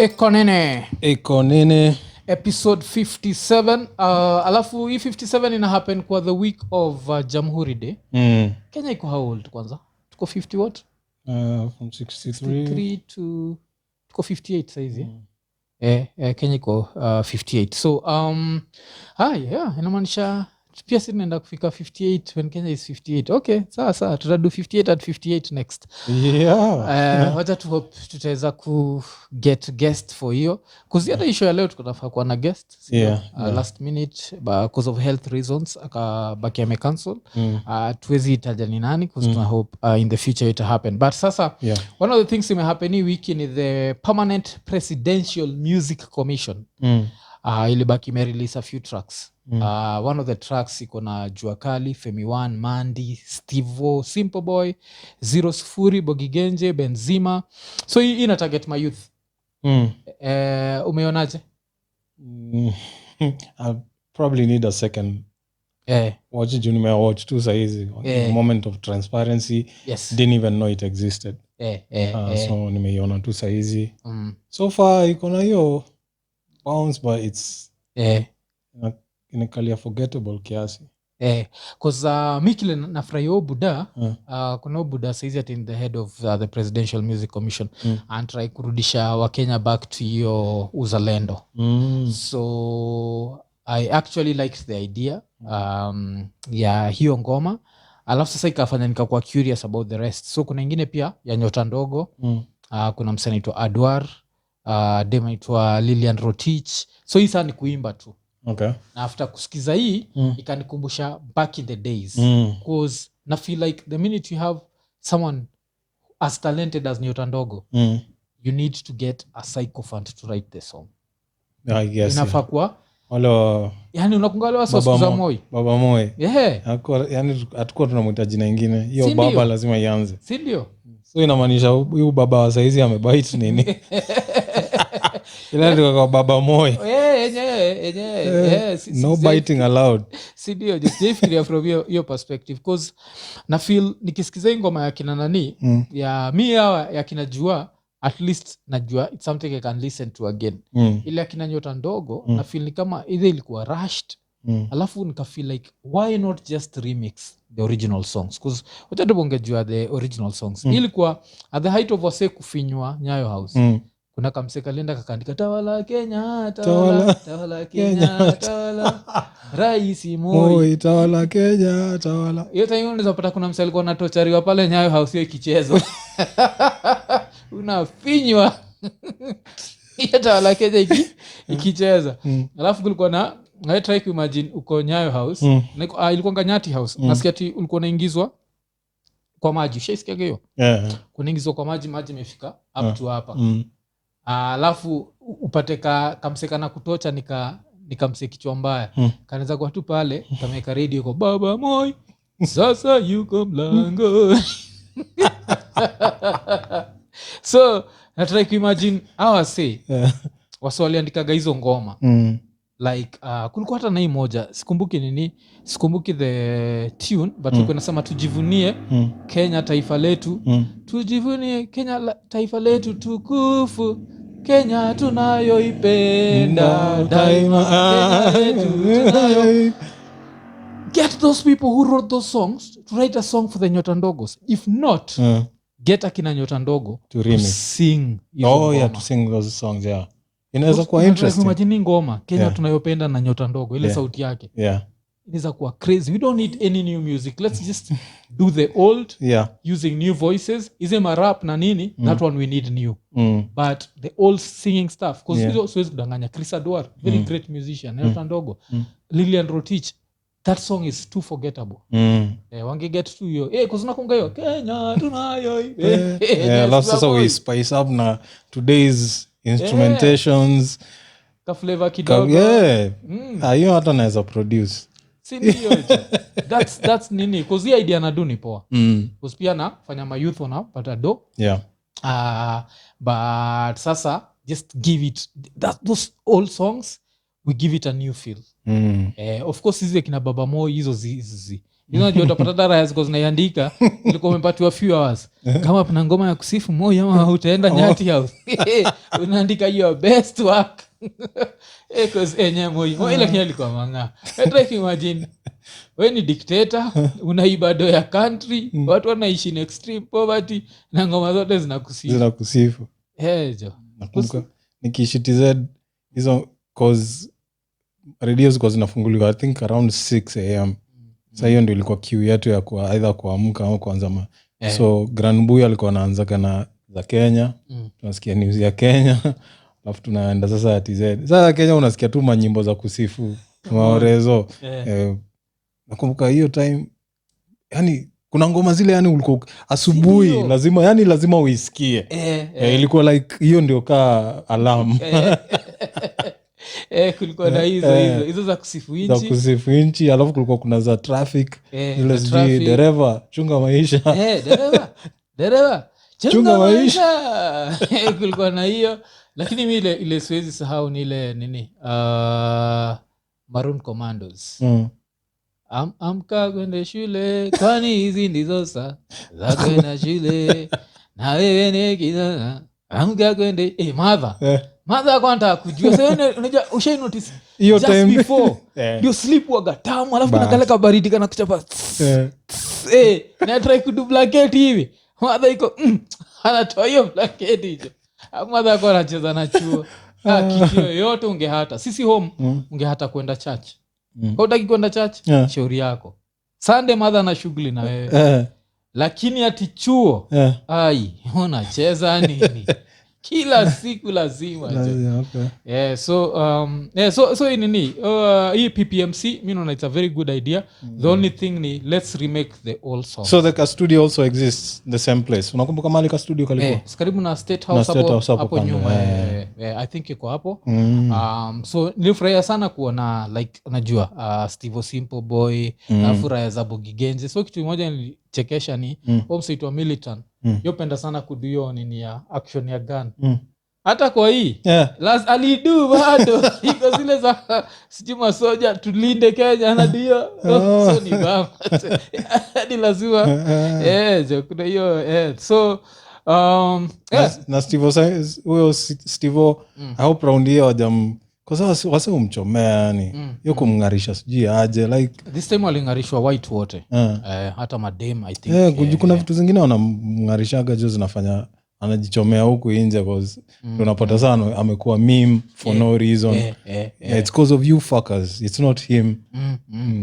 Iko Nini episode 57. Alafu hii 57 ina happen kwa the week of Jamhuri Day. Kenya iko how old kwanza? Tuko 50 what? From 63 to tuko 58 saizi. Kenya iko 58. So inamaanisha pia sisi tunaenda kufika 58 when Kenya is 58. Okay, sawa tutadu 58 at 58 next. Wacha tu hope tutaweza ku get guest for hiyo cuz hata issue ya leo tukunafaa kuwa na guest last minute because of health reasons akabaki amecancel. Tuwezi itaja ni nani cuz tuna hope in the future it happen. But sasa one of the things ime happen hii wiki ni the Permanent Presidential Music Commission. Ilibaki ime-release a few tracks. One of the tracks iko na Jua Kali, Femi One, Mandy, Stevo, Simple Boy, Zero Sufuri, Bogi Genje, Benzima. So hii ina target my youth. Umeonaje? I probably need a second watch it. Watch tu saizi moment of transparency. Didn't even know it existed. So nimeiona tu saizi. So far iko na hiyo bounce, but it's inakalia forgettable kiasi. Cause mikile nafurahi buda kuna buda saizi at in the head of the Presidential Music Commission and try kurudisha wa Kenya back to hiyo uzalendo. So I actually liked the idea ya hiyo ngoma. Alafu sasa ikafanya nikakuwa curious about the rest. So kuna ingine pia ya Nyota Ndogo. Kuna msanii anaitwa Adwar, dema anaitwa Lilian Rotich. So hii sana ni kuimba tu. Okay. Na after kusikiza hii ikanikumbusha back in the days because na feel like the minute you have someone as talented as Nyota Ndogo you need to get a sycophant to write the song. I guess inafaa kuwa yani unakungalewa siku za Moi. Baba Moi. Yani atakuwa tunamwita jina lingine. Hiyo baba lazima ianze. Si ndio? So inamaanisha huyu baba wa saizi amebite nini? Ila ndio kwa Baba Moi. No biting allowed. Si ndio? Just fikiria from your perspective because na feel nikisikiza ngoma ya kina nani ya mimi ya kina Jua, at least najua it's something I can listen to again. Ile akina Nyota Ndogo na feel ni kama either ilikuwa rushed alafu nika feel like why not just remix the original songs because wacha tubongejua the original songs. Ilikuwa at the height of wase kufinywa Nyayo House. Kuna kamseka lenda kakaandika tawala Kenya tawala Kenya tawala Rais Moi tawala Kenya tawala. Hiyo time unaweza pata kuna msali kwa natochariwa pale Nyayo House hiyo ikichezwa. Unafinywa. Hiyo tawala Kenya ikicheza. Alafu kulikuwa na I try to imagine uko Nyayo House ilikuwa Nyati House. Nasikia ati ulikuwa unaingizwa kwa maji. Ushaisikia hiyo? Kunaingizwa kwa maji imefika up to hapa. Alafu upate kamseka na kutocha nikamse kichwa mbaya. Kanaweza kwa tu pale kameka radio kwa Baba Moi sasa yuko mlango. So I try to imagine how say waswali andikaga hizo ngoma like kulikuwa hata na hii moja sikumbuki the tune but ulikuwa nasema tujivunie Kenya taifa letu tujivunie Kenya taifa letu tukufu Kenya tunayoipenda daima Kenya tunayo. Get those people who wrote those songs to write a song for the Nyota Ndogos. If not get akina Nyota Ndogo to sing to sing those songs. Inaweza kuwa interesting. Imagine ngoma Kenya tunayopenda na Nyota Ndogo ile sauti yake. Inaweza kuwa crazy. We don't need any new music. Let's just do the old using new voices. Isema rap na nini? That one we need new. But the old singing stuff because hizo siwezi kudanganya. Chris Adwar, very great musician. Nyota Ndogo. Lilian Rotich, that song is too forgettable. Wange get to hiyo. Kuzuna kunga hiyo Kenya tunayo. So we spice up na today's instrumentations ka flavor kidogo. Hiyo hata naweza produce. Si ndio? That's nini cause the idea na do ni poa. Cause pia na fanya ma youth wana pata do. But sasa just give it those old songs we give it a new feel. Of course hizi kina Baba Mo hizo zizi unajua utapata dara ziko zinaiandika ilikuwa umepatiwa few hours kama kuna ngoma ya kusifu moyo ama utaenda Nyati House unaandika your best work cause enye moyo ile kinyali kwa manga try to imagine wewe ni dictator unaiba do ya country watu wanaishi in extreme poverty na ngoma zote zinakusifu jo nakumbuka nikiishi TZ hizo cause radio ziko zinafunguliwa I think around 6 am. Sasa hiyo ndio ilikuwa queue yetu ya kwa either kuamka au kuanza so Grand Boy alikuwa anaanza kana za Kenya tunasikia news ya Kenya alafu tunaenda sasa ya TZ. Sasa Kenya unasikia tu manyimbo za kusifu maorezo. Nakumbuka hiyo time yani kuna ngoma zile yani ulikuwa asubuhi lazima uisikie. Ilikuwa like hiyo ndio ka alarm. Kulikuwa na hizo za kusifu inchi alafu kulikuwa kuna za traffic ile sijui dereva chunga maisha dereva chunga maisha kulikuwa na hiyo lakini mimi ile siwezi sahau ni ile nini Maroon Commandos amka kwenda shule kwani hizi ndizo saa za kwenda shule na wewe ni kijana amka kwenda mother kwanta kujua sasa unajua ushay notice hiyo time before you sleep waga tamu alafu nakaleka baridi kana kuchapa na try kudu blanket hivi mother iko anatoa hiyo blanket hiyo mother kwa anacheza na chuo kitu yote ungehata sisi home ungehata kwenda church hutaki kwenda church shauri yako Sunday mother na shughuli na wewe lakini ati chuo ai unacheza nini kila siku lazima okay. So nini hii PPMC mimi naona it's a very good idea. The only thing ni let's remake the old song. So the studio also exists the same place. Unakumbuka mali ka studio kalikuwa karibu na State House hapo nyuma. I think iko hapo. So nilifurahia sana kuona like unajua Steve Simple Boy na furaha za Bogi Genje. So kitu kimoja nilichekesha ni website wa Militant yopenda sana kudio nini ya action ya gun hata kwa hii alidu bado iko zile za sijuma soja tulinde Kenya na dio so ni bama hadi lazima kuna hiyo so na Steve I hope round here wajam kwa sababu wase umchomea yani hiyo kumngarisha sijui aje like this time walingarishwa white wote hata madem I think kuna vitu zingine wanamngarishaga jo zinafanya anajichomea huku nje cause unapata sana amekuwa meme for no reason it's because of you fuckers it's not him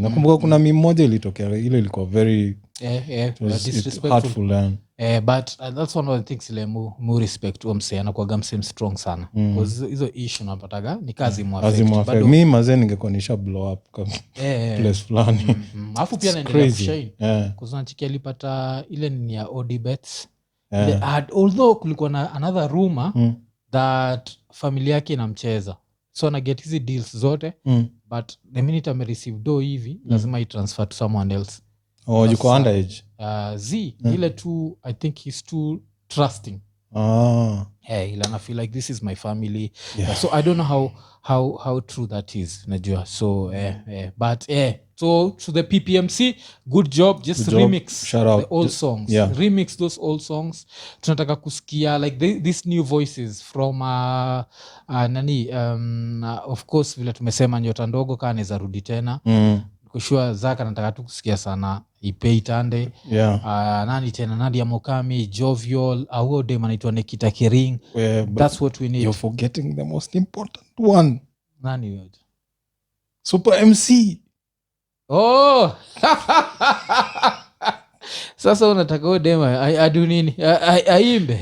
nakumbuka kuna meme moja ilitokea ile ilikuwa very disrespectful but that's one of the things ile mu respect umse anakuwa gamsem strong sana because hizo issue unapataga ni kazi mwafect mimi mazee ningekuwa nisha blow up kama place fulani alafu pia naendelea kushine kuzonachikia alipata ile ni ya Odibets although kulikuwa na another rumor that familia yake inamcheza so ana get hizi deals zote but the minute ame receive do hivi lazima transfer to someone else. Yuko underage ile tu I think he's too trusting I feel like this is my family so I don't know how true that is najua so but so to the PPMC good job just remix the old songs remix those old songs tunataka kusikia like these new voices from of course vile tumesema Nyota Ndogo kana anaweza rudi tena kushua Zaka nataka tu kusikia sana Ipei Tande nani tena Nadia Mokami Jovial au dem anaitwa Nikita Kering that's what we need. You're forgetting the most important one. Nani yote Super MC sasa unataka dema adu nini aimbe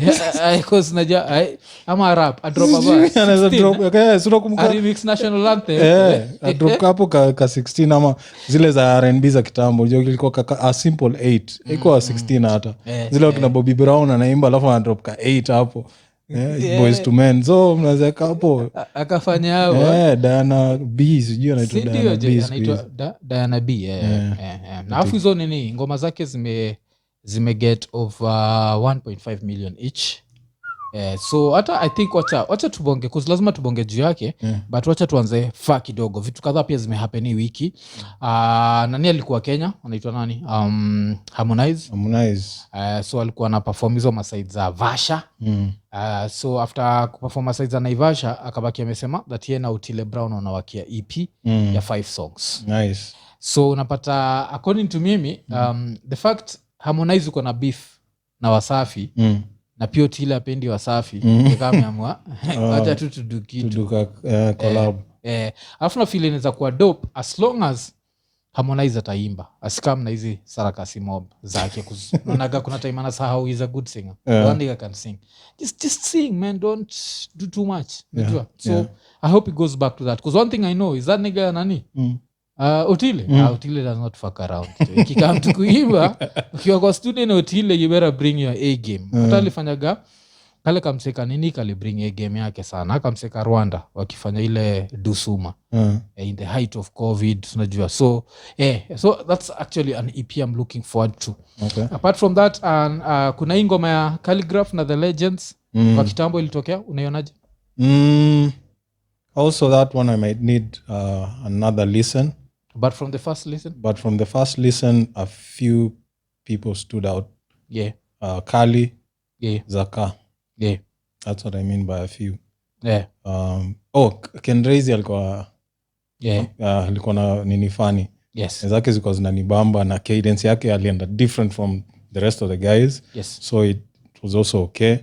cause naja ama rap drop aba anaweza drop sura kumka remix national anthem drop hapo ka 16 ama zile za R&B za kitambo ilikuwa a simple 8 iko 16 hata zile kina Bobby Brown anaimba alafu ana drop ka 8 hapo Boys to Men so mnaweza hapo akafanya hao Diana B sijui anaitwa Diana B na afu hizo nini ngoma zake zime get over 1.5 million each So hata I think wacha tubonge cause lazima tubonge juu yake but wacha tuanze faa kidogo. Vitu kadhaa pia zimehappen hii wiki. Nani alikuwa Kenya anaitwa nani? Harmonize. So alikuwa na perform hizo maside za Vasha. So after kuperform maside za Naivasha akabaki amesema that yeye na Otile Brown wanawakia EP ya 5 songs. Nice. So unapata according to mimi the fact Harmonize uko na beef na Wasafi na pia Otile apendi Wasafi kama ameamua acha tu tuduka collab. Alafu na feel inaweza kuwa dope as long as Harmonize ataimba asikam na hizi sarakasi mob zake kunaga kuna time anasahau he's a good singer. One nigga can sing. Just sing man, don't do too much. So I hope it goes back to that because one thing I know is that nigga nani Otile Otile does not fuck around. Ikikam tu kuimba ukiwa kwa studio na Otile you better bring your A game. Hata alifanyaga kale kamseka nini kali bring A game yake sana kamseka Rwanda wakifanya ile Dusuma in the height of COVID unajua. So that's actually an EP I'm looking forward to. Apart from that kuna hii ngoma ya Calligraph na The Legends kwa kitambo ilitokea, unaionaje? Also that one I might need another listen. But from the first listen a few people stood out. Kali, Zaka. That's what I mean by a few. Kendrazi alikuwa alikuwa na nini funny. Zake zilikuwa zinanibamba na cadence yake alienda different from the rest of the guys. So it was also okay.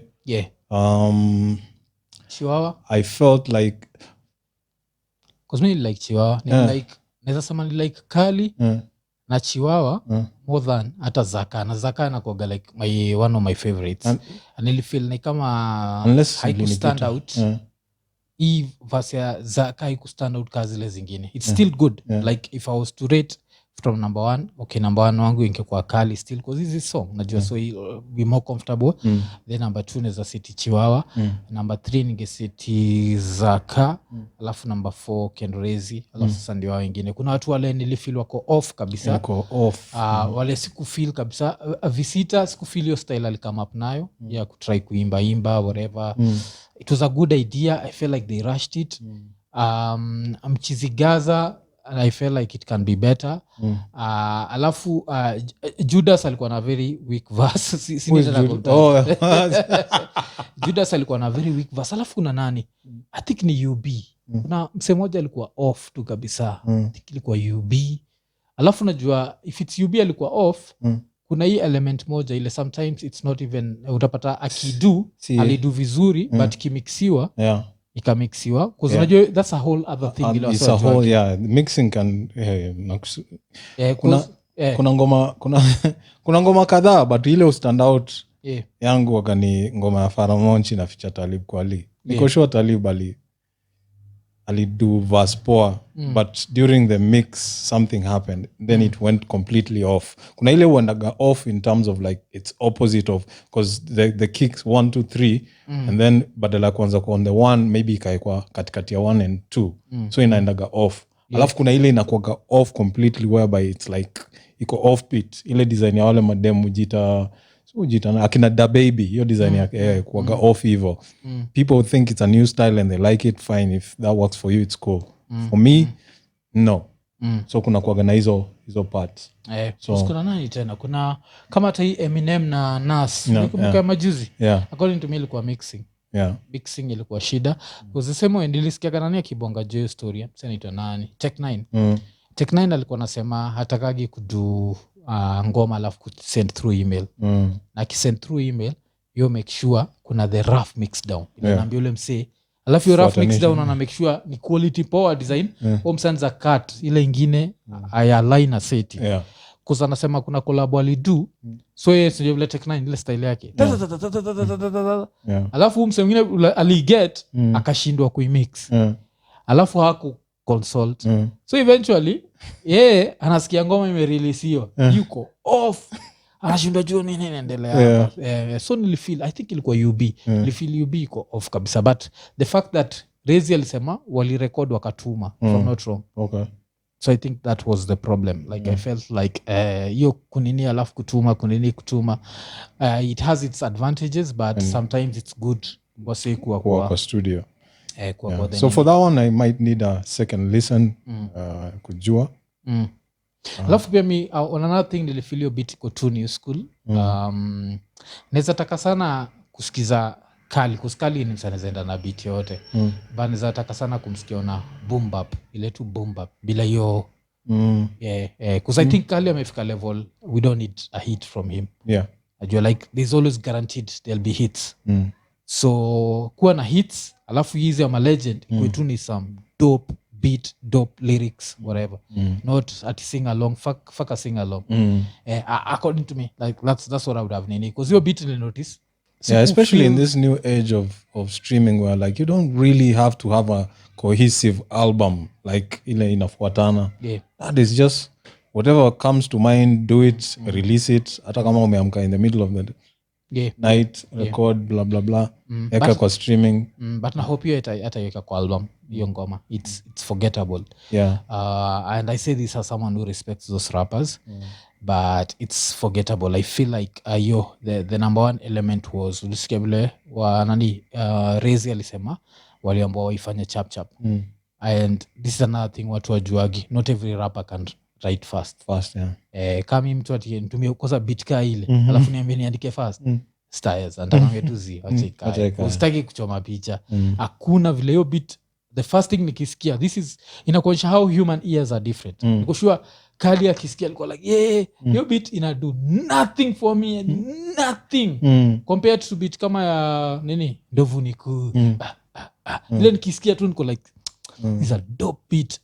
Chihuahua, I felt like cause me like Chihuahua like naweza sema like Kali na Chihuahua more than hata Zaka. Na Zaka anakuwa like one of my favorites and I feel like kama haiku stand out hii verse ya Zaka haiku stand out kazi zile zingine. It's still good. Like if I was to rate from number 1, okay, number 1 wangu ingekuwa Kali still because this is song najua so be more comfortable. Then number 2 neza seti Chihuahua. Number 3 ningeseti Zaka. Alafu number 4 Kendrazi. Alafu sasa ndio wengine. Kuna watu wale nilifeel wako off kabisa. Wale sikufeel kabisa. Visita sikufeel yo style ali come up nayo ya kutry kuimba whatever. It was a good idea. I feel like they rushed it. Mchizigaza and I feel like it can be better. Alafu Judas alikuwa na very weak verse. Judas alikuwa na very weak verse. Alafu kuna nani? I think ni UB. Kuna mse moja alikuwa off tu kabisa. I think ilikuwa UB. Alafu najua if it's UB alikuwa off, kuna hii element moja ile sometimes it's not even utapata akidu alidu vizuri but kimixiwa ikamixiwa because unajua that's a whole other thing ile it's a whole mixing can kuna ngoma kadhaa but ile stand out yangu wakani ngoma ya Faramonchi na feature Talib Kweli. Niko sure Talib ali do verse poa but during the mix something happened then it went completely off. Kuna ile uendaga off in terms of like it's opposite of because the kicks 1 2 3 and then badala kwanza kwa on the 1 maybe ikaekwa katikati ya 1 and 2 so inaendaga off. Alafu kuna ile inakuwa off completely whereby it's like iko off beat ile design ya wale madem ujita akina Da Baby hiyo design yake kuaga off hivyo. People think it's a new style and they like it, fine. If that works for you it's cool. For me no. So kuna kuaga na hizo parts. So kuna nani tena kuna kama hata hii Eminem na Nas nikumbuka majuzi. According to me ilikuwa mixing ilikuwa shida because the same way nilisikia kanani akibonga jeu story sasa inaitwa nani Tech 9 alikuwa anasema hatakagi kudu ngoma alafu kusend through email na kisend through email you make sure kuna the rough mix down inaambia ule msee alafu yo rough mix down na make sure ni quality power design msanza cut ile ingine aya line set kuza anasema kuna collab alidu so yeye sio vile Tech 9 ile style yake alafu msee mwingine aliget akashindwa kuimix alafu haku consult so eventually anasikia ngoma imereleasiwa yuko off anashindwa juu nini inaendelea so nilifeel I think ilikuwa UB nilifeel UB iko off kabisa but the fact that Rezi alisema walirecord wakatuma from not wrong So I think that was the problem. Like I felt like hiyo kunini alafu kutuma it has its advantages, but sometimes it's good wase kwa studio. Kwa So for that one I might need a second listen kujua. Alafu pia mi on another thing nilifeel bit iko too new school. Naweza taka sana kusikiza kali kuskali ni sana zaenda na beat yote. But naweza taka sana kumsikia na boom bap, ile tu boom bap bila hiyo because I think kali amefika level we don't need a hit from him. Ajua like there's always guaranteed there'll be hits. So kuwa na hits alafu hizi ama legend kwetu ni some dope beat, dope lyrics, whatever. Not at sing along, fuck a sing along. According to me, like that's what I would have nini. Because your beat will notice. Especially in this new age of streaming where like you don't really have to have a cohesive album like ile inafuatana. That is just whatever comes to mind, do it, release it. Hata kama umeamka in the middle of the night, record, blah blah blah. Eka kwa streaming. But na hope you ataweka kwa album hiyo ngoma. It's forgettable. And I say this as someone who respects those rappers. But it's forgettable. I feel like the number one element was ulisikia vile wa nani Rezi alisema wale ambao waifanya chap and this is another thing watu wajuagi, not every rapper can write fast kama mtu atitumia kosa beat ka ile alafu niambie niandike fast styles anataka tuzi acheka usitaki kuchoma picha hakuna vile hiyo beat. The first thing nikisikia this is inakuonyesha how human ears are different. Niko sure kali akisikia alikuwa like hiyo beat ina do nothing for me, nothing compared to beat kama ya nini ndovu niku ile nikisikia tu niko like is a dope beat.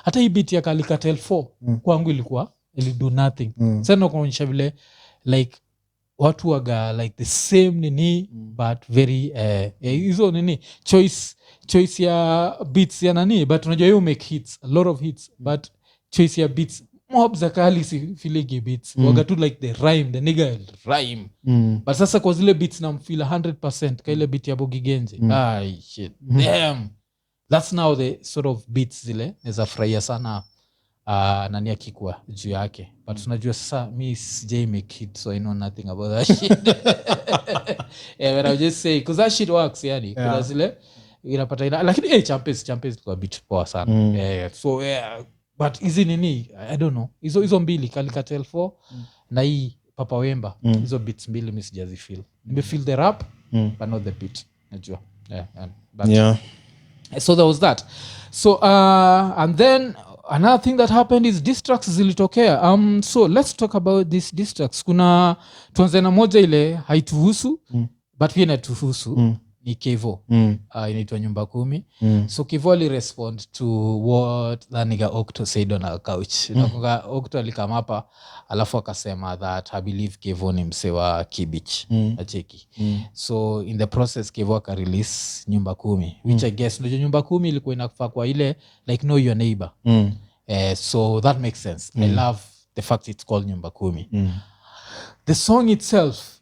Hata hii beat ya Kalikatel 4 kwangu ilikuwa ili do nothing. Sasa nakuonyesha vile like watu waga like the same nini but very hizo nini choice ya beats ya nani, but unajua you make hits, a lot of hits, but choice ya beats mob za kali si feeling beats waga tu like the rhyme, the nigga rhyme but sasa kwa zile beats na mfeel 100% ka ile beat ya Bogi Genje shit damn, that's now the sort of beats zile neza furahia sana nani akikuwa juu yake, but unajua sasa mi sijai make hit so I know nothing about that shit. But I'll just say because that shit works yani kuna zile inapata lakini Champes kwa beat poa sana. So but hizi nini I don't know hizo mbili Kalikatel 4 na hii Papa Wemba hizo beats mbili mi sijazi feel. Nime feel the rap but not the beat najua. So there was that. So and then another thing that happened is diss tracks zilitokea. So let's talk about these diss tracks. Kuna tuanze na moja ile haituhusu but pia inatuhusu ni Kevo. Inaitwa Nyumba Kumi. So Kevo alirespond to what that nigga Octo said on our couch. Nakumbuka Octo alikamapa alafu akasema that I believe Kevo ni mse wa Kibich acheki. So in the process Kevo aka release Nyumba Kumi which I guess ndio Nyumba Kumi ilikuwa inafaa kwa ile like know your neighbor. So that makes sense. I love the fact it's called Nyumba Kumi. The song itself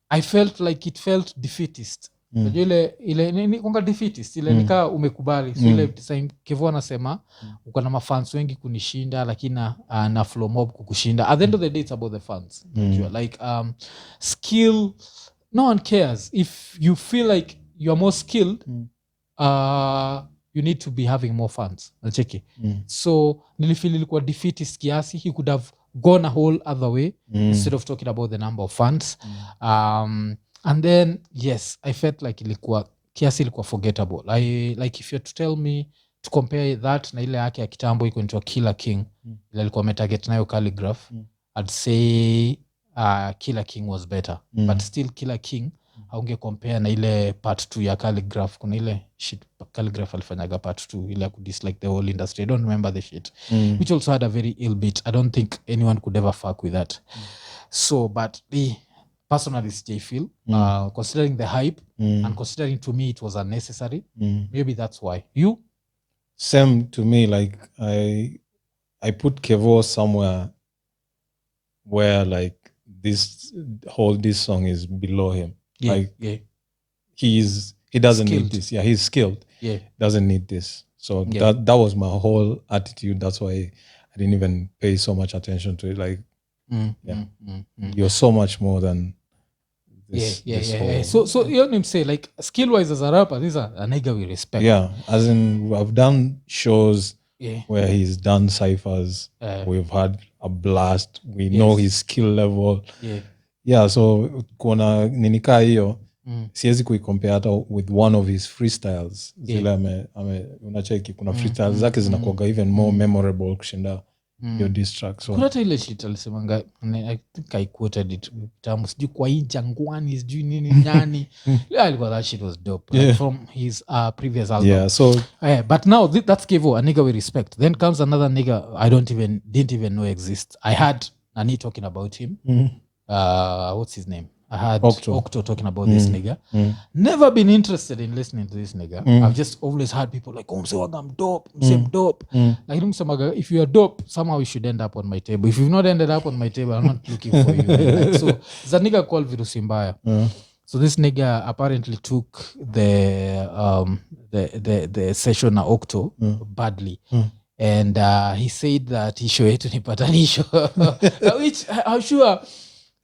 I felt like it felt defeatist. Ile ni konga defeatist ile nika umekubali. So ile time Kevo anasema uko na mafans wengi kunishinda lakini na flow mob kukushinda. At the end of the day it's about the fans. Like skill no one cares. If you feel like you are more skilled you need to be having more fans. Nacheki. So nilifeel ilikuwa defeatist kiasi. He could have gone a whole other way instead of talking about the number of fans. And then yes I felt like ilikuwa kiasi ilikuwa forgettable. Like if you're to tell me to compare that na ile yake ya kitambo iko into Killer King ile alikuwa metaget nayo Calligraph I'd say Killer King was better. But still Killer King haunge compare na ile part 2 ya Calligraph. Kuna ile shit Calligraph alifanyaga part 2 ile ku dislike the whole industry. I don't remember the shit which also had a very ill beat. I don't think anyone could ever fuck with that. So but personally I feel considering the hype and considering to me it was unnecessary, maybe that's why. You? Same to me. Like I put Kevo somewhere where like this song is below him. He doesn't skilled. need this. He's skilled. Doesn't need this. So that was my whole attitude. That's why I didn't even pay so much attention to it. Like, you're so much more than this. So you know him say, like, skill-wise as a rapper, this is a nigga we respect. Yeah, as in, I've done shows where he's done ciphers. We've had a blast. We know his skill level. Yeah, so kuna ninika hiyo, siwezi kuikompare hata with one of his freestyles. Zile unacheki kuna freestyles zake zinakuwaga even more memorable kushinda your diss track. So kuna ile shit alisemanga, I think I quoted it tamu, sijui kwa hii jangwani sijui nini nyani. Alikuwa that shit was dope, like from his previous album. Yeah, so but now that's Kevo, a nigga we respect. Then comes another nigga I didn't even know exists. I had Nani talking about him. What's his name? I had Octo talking about this nigga. Never been interested in listening to this nigga. I've just always had people like, oh, I'm dope. I'm dope. Like, if you are dope, somehow you should end up on my table. If you've not ended up on my table, I'm not looking for you. Like, so there's a nigga called Virusi Mbaya. So this nigga apparently took the session at Octo badly. And he said that he showed it to Nipatanisho, which I'm sure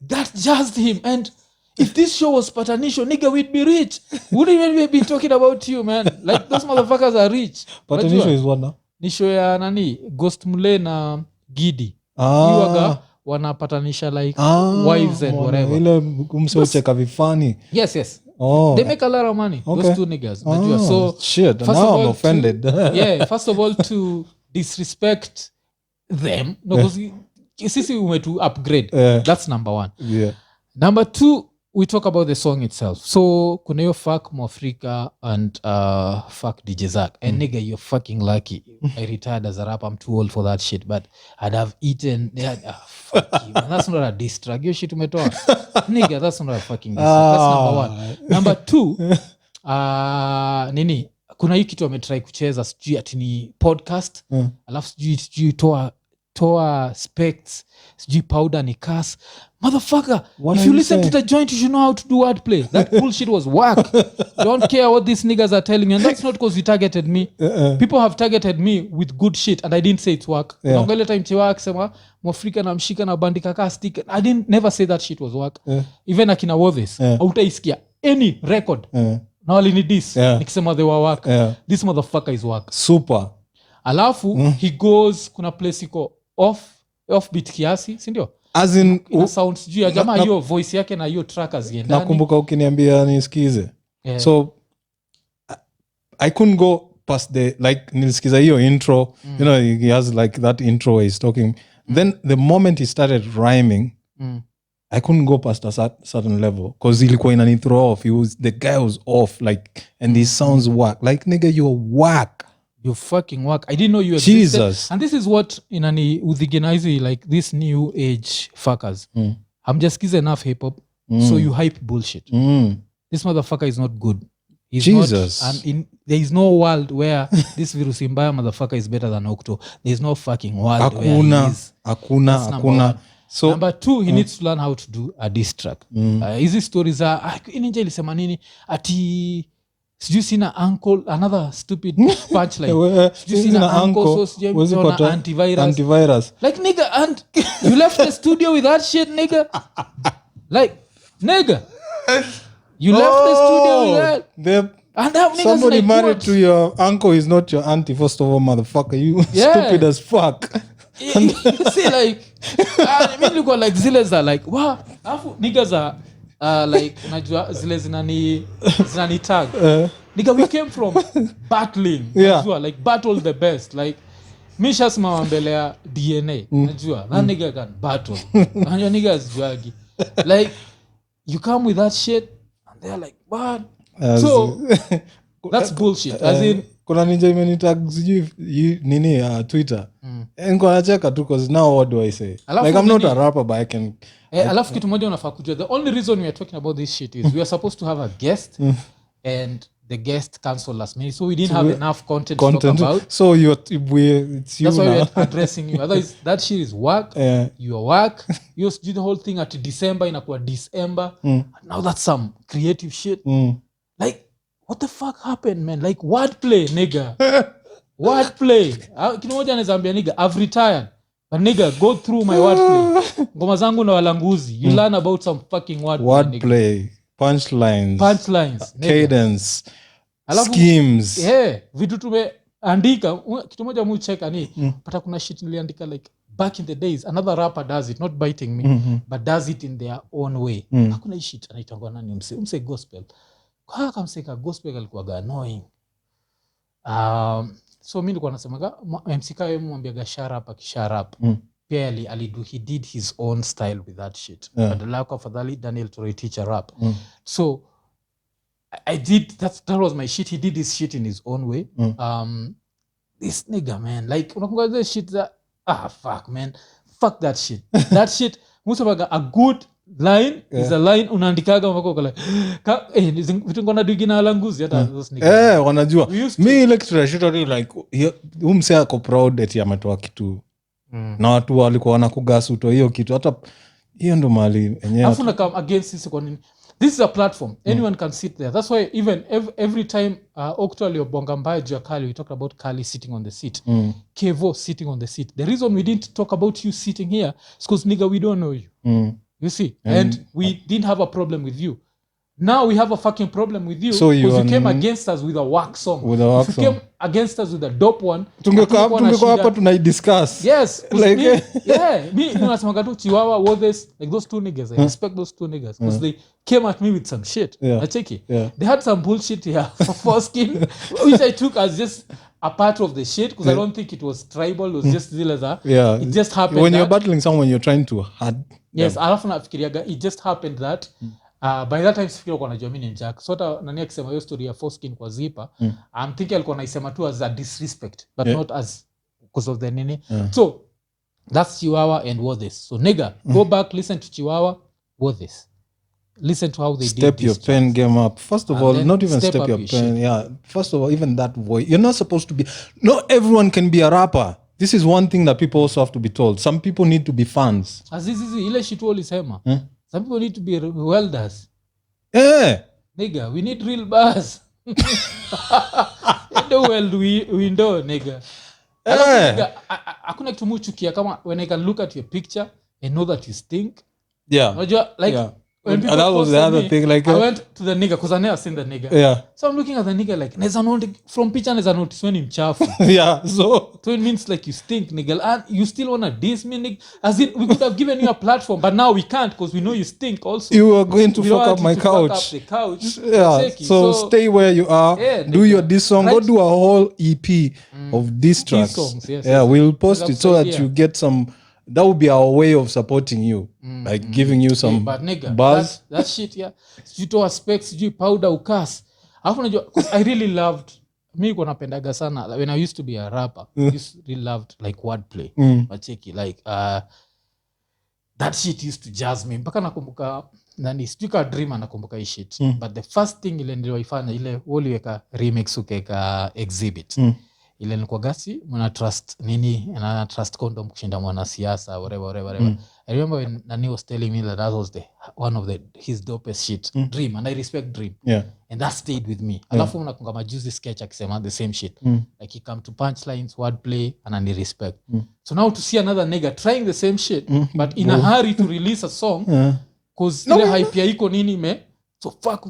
that's just him. And if this show was Patanisho, nigga, we'd be rich. Wouldn't even be talking about you, man. Like, those motherfuckers are rich. Patanisho is what now? Ni show ya nani? Ghost Mule na Gidi. Iwaga wanapatanisha like wives and whatever. Ile kumsocheka vifani. Yes. Oh. They make a lot of money. Okay. Those two niggas. So shit. Now I'm offended. First of all, to disrespect them, no, because sisi ume to upgrade. That's number one. Number two, we talk about the song itself. So kuna hiyo fuck Mwafrika and fuck DJ Zack. And nigga, you're fucking lucky. I retired as a rapper. I'm too old for that shit. But I'd have eaten. Fuck you, man. That's not a diss track. Your shit umetoa. Nigga, that's not a fucking diss track. That's number one. Number two, nini? Kuna hii kitu ametry kucheza sijui ati ni podcast. Alafu sijui toa specs, sijui powder ni kas. Motherfucker, if you listen to the joint, you should know how to do wordplay. That bullshit was whack. Don't care what these niggas are telling me. And that's not because you targeted me. People have targeted me with good shit and I didn't say it's whack. Naongele time chiwa akisema Mwafrika na mshika na bandika ka stick. I never say that shit was whack. Even akina Wothes, hautaisikia any record. Na walini diss, nikisema they were whack. This motherfucker is whack. Super. Alafu, he goes, kuna place iko offbeat kiasi, sindio? As in, ina sounds juu ya jamaa hiyo voice yake na hiyo track aziendani. Nakumbuka ukiniambia nisikize. So I couldn't go past the, like, nilisikiza hiyo intro. You know, he has like that intro where he's talking. Then the moment he started rhyming, I couldn't go past a certain level because ilikuwa inani throw off. The guy was off, like, and he sounds whack. Like, nigga, you're whack. You fucking work. I didn't know you existed. Jesus. And this is what inani udhiginaizi, like this new age fuckers. I'm just kids enough hip hop, so you hype bullshit. This motherfucker is not good. He's Jesus. Not, and there is no world where this Virusi Mbaya motherfucker is better than Octo. There is no fucking world where he is. Hakuna. So number two, he needs to learn how to do a diss track. Hizi stories are ininja ilisema nini ati sijui sina uncle, another stupid punchline. Sijui sina uncle, so sijui antivirus. Like, nigga, and you left the studio with that shit, nigga. Like, nigga, you left the studio with that. And that somebody like, married what? to your uncle is not your auntie, first of all, motherfucker. You stupid as fuck. You see, like, I mean, look at like zile za like, wow, niggas are like, unajua zile zinani tag. Nigga, we came from battling. Unajua, like, battle the best. Like, misha simama mbele ya DNA. Unajua, that nigga can battle. And your niggas juagi. Like, you come with that shit, and they're like, what? So, that's bullshit. As in, kuna ninja imenitag sijui nini Twitter. Niko nacheka tu because now what do I say? Like, I'm not a rapper, but I can... alafu kitu moja unafaa kujua. The only reason we are talking about this shit is we are supposed to have a guest and the guest canceled last minute. So we didn't have enough content to talk about. So it's you That's why now. we're addressing you. Otherwise, that shit is work. You're work. You used to do the whole thing at December, inakuwa December. Now that's some creative shit. Like, what the fuck happened, man? Like, wordplay, nigga. wordplay. Kinu moja anazambia nigga I've retired but nigga go through my wordplay. Ngoma zangu na walanguzi you learn about some fucking wordplay, punchlines, cadence, schemes. Vitu tumeandika kitu moja mucheka ni pata kuna shit niliandika like back in the days another rapper does it not biting me but does it in their own way. Hakuna shit anaitangwa nani mse gospel. Kwa kamseka gospel alikuwa annoying. So mimi nilikuwa nasemaga MC Kawe mwambiaga sharap akisharap. Pia he did his own style with that shit. But the lack of afadhali Daniel Torre teacher rap. So I did that was my shit. He did his shit in his own way. This nigga man like unakumbuka the shit that fuck man. Fuck that shit. That shit musabaga a good line is a line unaandikaga mpaka like vitu ngona dugi na languzi hata those niggas wanajua me lecturer shit like umse ako proud eti ametoa kitu na watu walikuwa wanakugasu to hiyo kitu hata hiyo ndo mali yenyewe afu na come against this kwa nini this is a platform anyone can sit there that's why even every time Octually Obonga Mbaya juu ya Kali we talked about Kali sitting on the seat Kevo sitting on the seat the reason we didn't talk about you sitting here is because nigga we don't know you you see and we didn't have a problem with you now we have a fucking problem with you because you came against us with a whack song if you came against us with a dope one tungeko hapa tunaidiscuss yes like me nasemaga tu Chiwawa Wothes like those two niggas I respect those two niggas because they came at me with some shit I take it they had some bullshit here for foreskin which I took as just a part of the shit because I don't think it was tribal it was just it just happened when you're battling someone you're trying to hard yes alafu nafikiriaga it just happened that by that time sifikiri kwa najua mimi ni Jack sota nani akisema hiyo story ya foreskin kwa zipa I'm thinking alikuwa naisema tu as a disrespect but not as because of the nini so that's Chiwawa and Wothes so nigga go back listen to Chiwawa Wothes listen to how they step did your this pen game up first of all not even step your pen shit. First of all even that voice you're not supposed to be not everyone can be a rapper. This is one thing that people also have to be told. Some people need to be fans. Azizi ile shit walisema. Some people need to be welders. Nigga, we need real bars. In the world we know, nigga. Hakuna kitu muchukia kama when I can look at your picture and know that you stink. Unajua like when people that was the other thing like I went to the nigga because I never seen the nigga so I'm looking at the nigga like neza note from picture neza notice when mchafu so it means like you stink nigga and you still want to diss me nigga as in we could have given you a platform but now we can't because we know you stink also you are going to fuck up my couch fuck up the couch so stay where you are do your diss song go do a whole EP of diss tracks songs, yes, we'll post it so that you get some that would be our way of supporting you like giving you some but nigga buzz that shit you to aspects you powder ukas alafu unajua cuz I really loved me kwa napendaga sana when I used to be a rapper I really loved like wordplay macheki like that shit used to jazz me mpaka nakumbuka nani stika dreamer nakumbuka hii shit but the first thing ile niliyoifanya ile waliweka remix ukeka exhibit ile nilikuwa gasi mwana trust nini na trust condom kushinda mwanasiasa whatever I remember when Nani was telling me that was one of his dopest shit Dream and I respect Dream and that stayed with me alafu mnakunga majuzi sketch akisema the same shit like he come to punchlines wordplay and I respect so now to see another nigga trying the same shit but in a hurry to release a song cause ile hype ya Iko Nini so fuck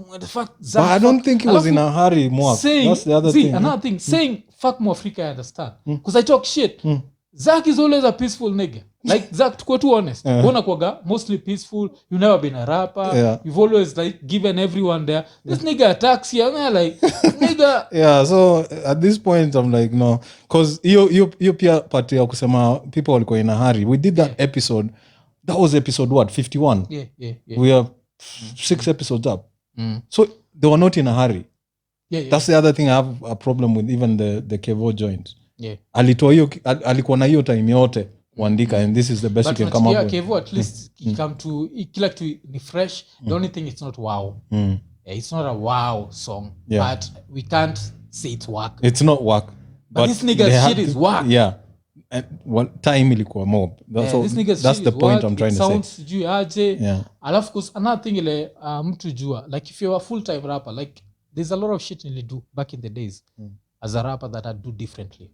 Zach, but I don't think he was in a hurry more that's the other thing another thing saying fuck Mwafrika I understand because I talk shit Zach is always a peaceful nigga like Zach to go too honest bona kwaga mostly peaceful you never been a rapper you've always like given everyone there this nigga attacks you and like nigga so at this point I'm like no cause you pia party ya kusema people walikuwa in a hurry we did that episode that was episode what 51 we are 6 episodes up so they were not in a hurry that's the other thing I have a problem with even the Kevo joint alitoa hiyo alikuwa na hiyo time yote kuandika and this is the best you can come up with Kevo at least he come to kila kitu ni fresh the only thing it's not wow it's not a wow song but we can't say it's work it's not work but this nigga's shit is work and one time ilikuwa mob that's the point I'm trying to say sounds juu aje alafu cause another thing ile mtu jua like if you're a full time rapper like there's a lot of shit you do back in the days as a rapper that I do differently.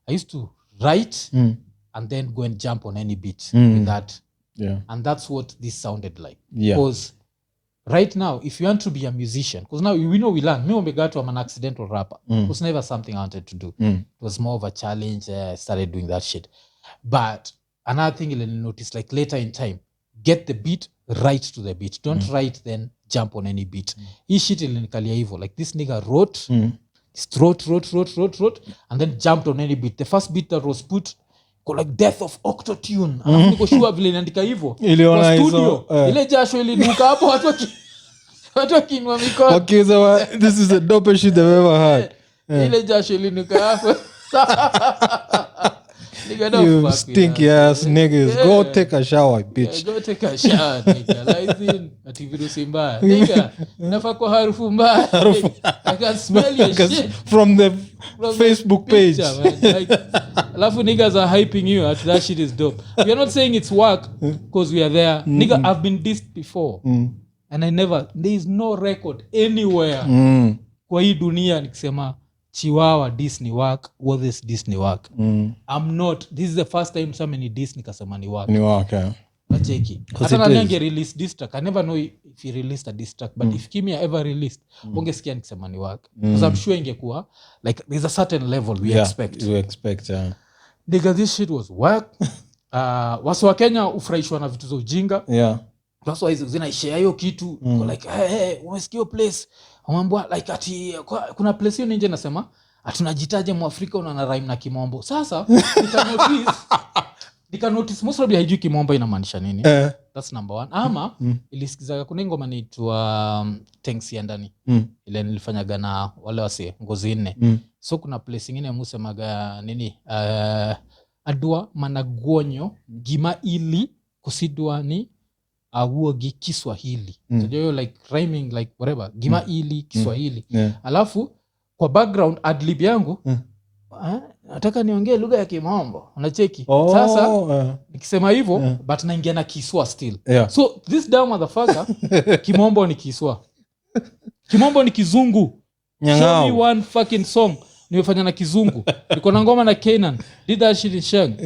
I used to write and then go and jump on any beat with that. Yeah. And that's what this sounded like. Yeah. Because right now, if you want to be a musician, because now we know we learn. Me, I'm an accidental rapper. It was never something I wanted to do. It was more of a challenge. I started doing that shit. But another thing you'll notice, like later in time, get the beat, write to the beat. Don't write, then jump on any beat. Hii shit ilinikalia hivyo. Like this nigga wrote, wrote, and then jumped on any beat. The first beat that was put, like Death of Octotune. Alafu niko sure vile inaandika hivyo. Kwa studio, ile jasho ilinuka hapo watu wakiinua mikono. Okay, so this is the dopest shit I've ever heard. Ile jasho ilinuka hapo. You stinky ass niggas. Go take a shower, bitch. Go take a shower, nigga. Like ati virusi mbaya. Nigga, nafaa kwa harufu mbaya. I can smell your shit. From the Facebook page. Like, alafu niggas are hyping you at that shit is dope. We are not saying it's work because we are there. Nigga, I've been dissed before. And there is no record anywhere. Kwa hii dunia nikisema Chihuahua Disney work, what is Disney work? I'm not. This is the first time somebody Disney kasema ni work. Ni work, yeah. Nacheki. Hata nange release this track. I never know if he released a diss track, but if Kimia ever released, ungesikia nikisema ni work. Because I'm sure ingekuwa like there's a certain level we expect. You expect, yeah. Because this shit was work. Wasi wa Kenya ufurahishwa na vitu za ujinga. Yeah. That's why zinaishare hiyo kitu. Like hey, umesikia place? Amambwa like ati kuna place hiyo nje nasema atunajitaje Mwafrika una rhyme na Kimombo. Sasa nika notice most probably haijui Kimombo inamaanisha nini. That's number one. Ama ilisikiza kuna ngoma inaitwa Thanks ya ndani. Ile nilifanyaga na wale wase ngozi nne. So kuna place nyingine musemaga nini adua managonyo gima ili kusidwa ni awuogi Kiswahili. So you like rhyming like whatever. Gima ili Kiswahili. Alafu kwa background adlib yangu nataka niongee lugha ya Kimombo. Unacheki? Sasa nikisema hivyo but naingia na Kiswa still. So this damn motherfucker Kimombo ni Kiswa. Kimombo ni Kizungu. Show me one fucking song nimefanya na Kizungu. Niko na ngoma na Kenan. Did that shit in Sheng.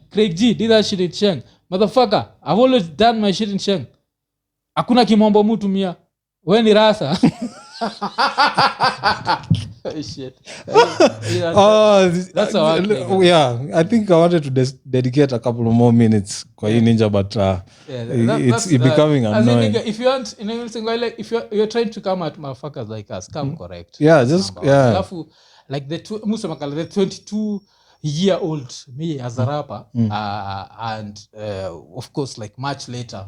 Craig G did that shit in Sheng. Motherfucker, I've always done my shit in Sheng. Hakuna Kimombo mutumia. Wewe ni rasa. Shit. That's how yeah, I think I wanted to dedicate a couple of more minutes kwa hii ninja, but it's becoming annoying. If you want, like if you're trying to come at motherfuckers like us, come correct. Yeah, just Alafu like the 22-year-old me as a rapper and of course like much later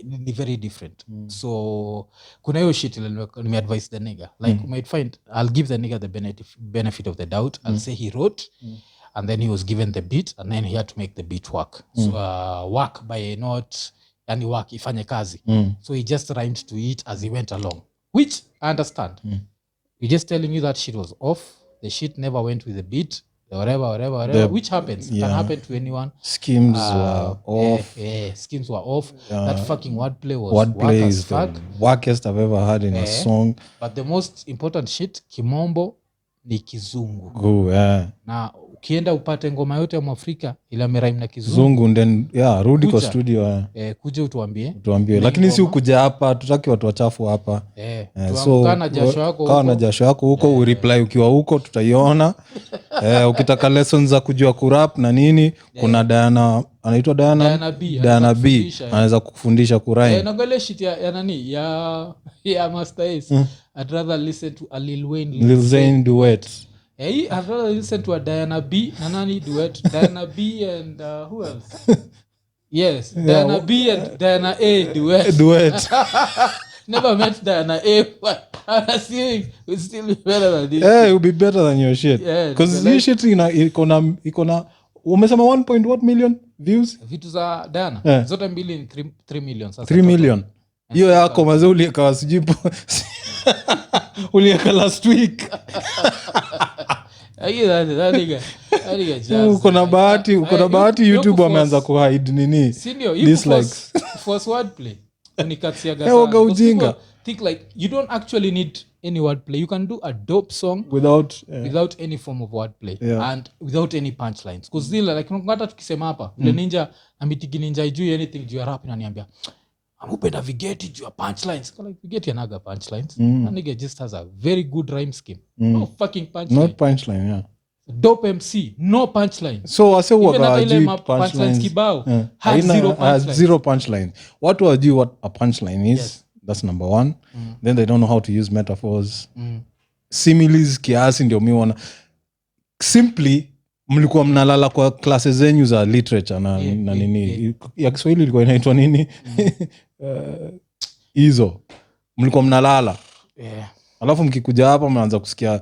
ni very different. So kuna hiyo shit me advise the nigga like you might find I'll give the nigga the benefit of the doubt. I'll say he wrote and then he was given the beat and then he had to make the beat work. So work by not yani work ifanye kazi. So he just rhymed to it as he went along, which I understand. We're just telling you that shit was off. The shit never went with the beat. Whatever. Which happens. Can happen to anyone. Schemes were off. Schemes were off. That fucking wordplay was wordplay is the wackest I've ever heard in a song. But the most important shit, Kimombo ni Kizungu. Na ukienda upate ngoma yote ya Mwafrika ila merime na Kizungu then rudi kwa studio kuja utuambie. Lakini si ukuja hapa, tutaki watu wachafu hapa. So kana jasho yako huko. Kana jasho yako huko ureply ukiwa huko tutaiona. Ukitaka lessons za kujua kurap na nini, kuna Diana anaitwa Diana B anaweza kukufundisha kurhyme. Na gale shit ya nani ya Master Ace. I'd rather listen to a Lil Zane duet. I'd rather listen to a Diana B Nanani duet. Diana B and who else? Yes, Diana B and Diana A duet. Never met Diana A, but I'm assuming it's still be better than this. It will be better than your shit. Because this shit iko na umesema 1 million views? Vitu za Diana. Zote mbili ni 3 million sasa. 3 million. Hiyo yako mazee ulieka sijipo. Ulieka last week. Uko na bahati YouTube wameanza kuhide nini dislikes for wordplay unikatsia gasa ujinga. Think like you don't actually need any wordplay. You can do a dope song without any form of wordplay and without any punchlines. Because zile like ngata tukisema hapa vile ninja amitigi ninja ijui anything juu ya rap inaniambia amupenda vigeti juu ya punchlines. Like vigeti anaga punchlines. That nigga just has a very good rhyme scheme. No fucking punchline. Not punchline, yeah. Dope MC, no punchline. So I say what punchlines kibao has zero punchline. What do I do what a punchline is? Yes. That's number one. Then they don't know how to use metaphors. Similes kiasi ndio mi wana. Simply mlikuwa mnalala kwa classes zenyu za literature na nini. Ya Kiswahili ilikuwa inaitwa nini? Hizo. Mlikuwa mnalala. Alafu mkikuja hapa mnaanza kusikia.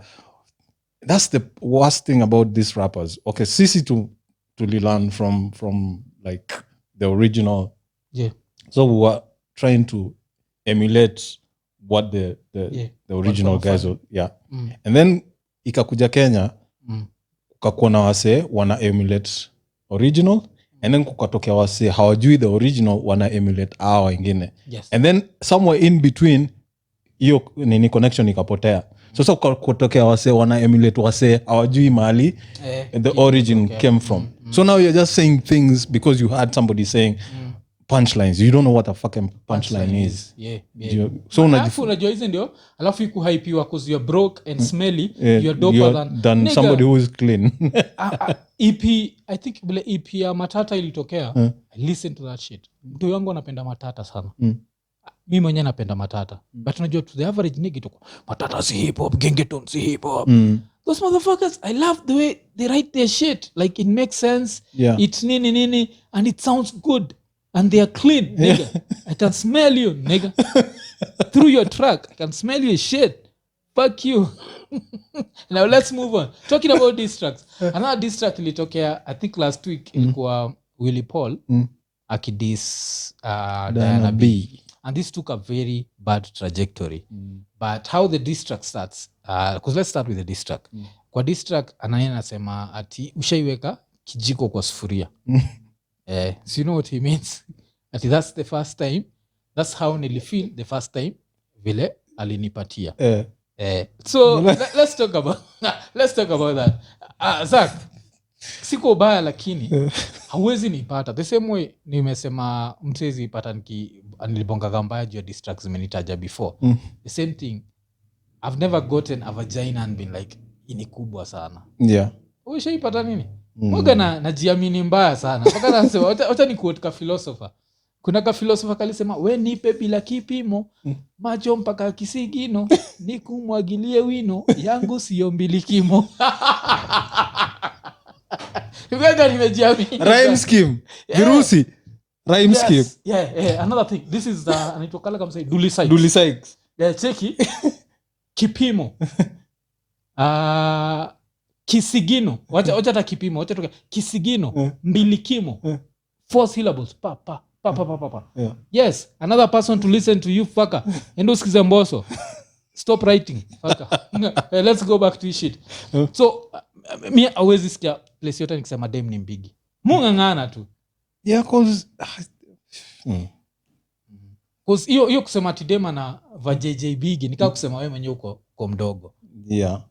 That's the worst thing about these rappers. Okay, sisi to learn from like the original. Yeah. So we were trying to emulate what the original guys were. Yeah. And then ikakuja Kenya, kukakuwa na wase wana emulate original, and then kukatokea wase hawajui the original wana emulate hao wengine. Yes. And then somewhere in between hiyo nini connection ikapotea. So kutokea wase wana emulate wase hawajui mahali the origin came from. So now you're just saying things because you had somebody saying punchlines. You don't know what a fucking punchline is. Yeah. So unajua hizo ndio alafu ikuhypewa because you're broke and smelly, you're doper than somebody who is clean. EP, I think bile EP ya Matata ilitokea. I listen to that shit. Mtu wangu anapenda Matata sana. Mimi mwenyewe napenda Matata. But unajua to the average nigga tuko Matata si hip hop, gengeton si hip hop. Those motherfuckers, I love the way they write their shit. Like it makes sense. Yeah. It's nini and it sounds good. And they are clean, nigga. I can smell you, nigga. Through your track, I can smell your shit. Fuck you. Now let's move on. Talking about diss tracks. Another diss track ilitokea, I think last week, ilikuwa Willy Paul, akidiss Diana B. And this took a very bad trajectory. But how the diss track starts, because let's start with the diss track. Kwa diss track, Anaya nasema ati ushaiweka kijiko kwa sufuria. So you know what he means? Ati that's the first time. That's how nilifeel the first time vile alinipatia. So let's talk about that. Zach, siko baya lakini hauwezi nipata. The same way nimesema mtezi ipata nilibonga Mbaya juu ya distracts zimenitaja before. The same thing. I've never gotten a vagina and been like ini kubwa sana. Yeah. Ushaipata nini? Moga najiamini mbaya sana. Mpaka nasema wacha ni quote ka philosopher. Kuna ka philosopher kalisema we nipe bila kipimo, macho mpaka kisigino, nikumwagilie wino, yangu sio mbilikimo. Ugaga nimejiamini. Rhyme scheme. Virusi. Rhyme scheme. Yeah. Another thing. This is anitokala kama say Dully Sykes. Yeah, cheki. Kipimo. Kisigino. Wacha hata kipimo. Wacha toka kisigino. Mbilikimo. 4 syllables. Pa. Yeah. Yes. Another person to listen to you, fucker. Endo sikiza Mbosso. Stop writing, fucker. Let's go back to this shit. So, mi always sikia place yote nikisema dem ni mbigi. Mungangana tu. Yeah, cause hiyo kusema tidema na vajj bigi nika kusema wewe mwenyewe uko mdogo. Yeah.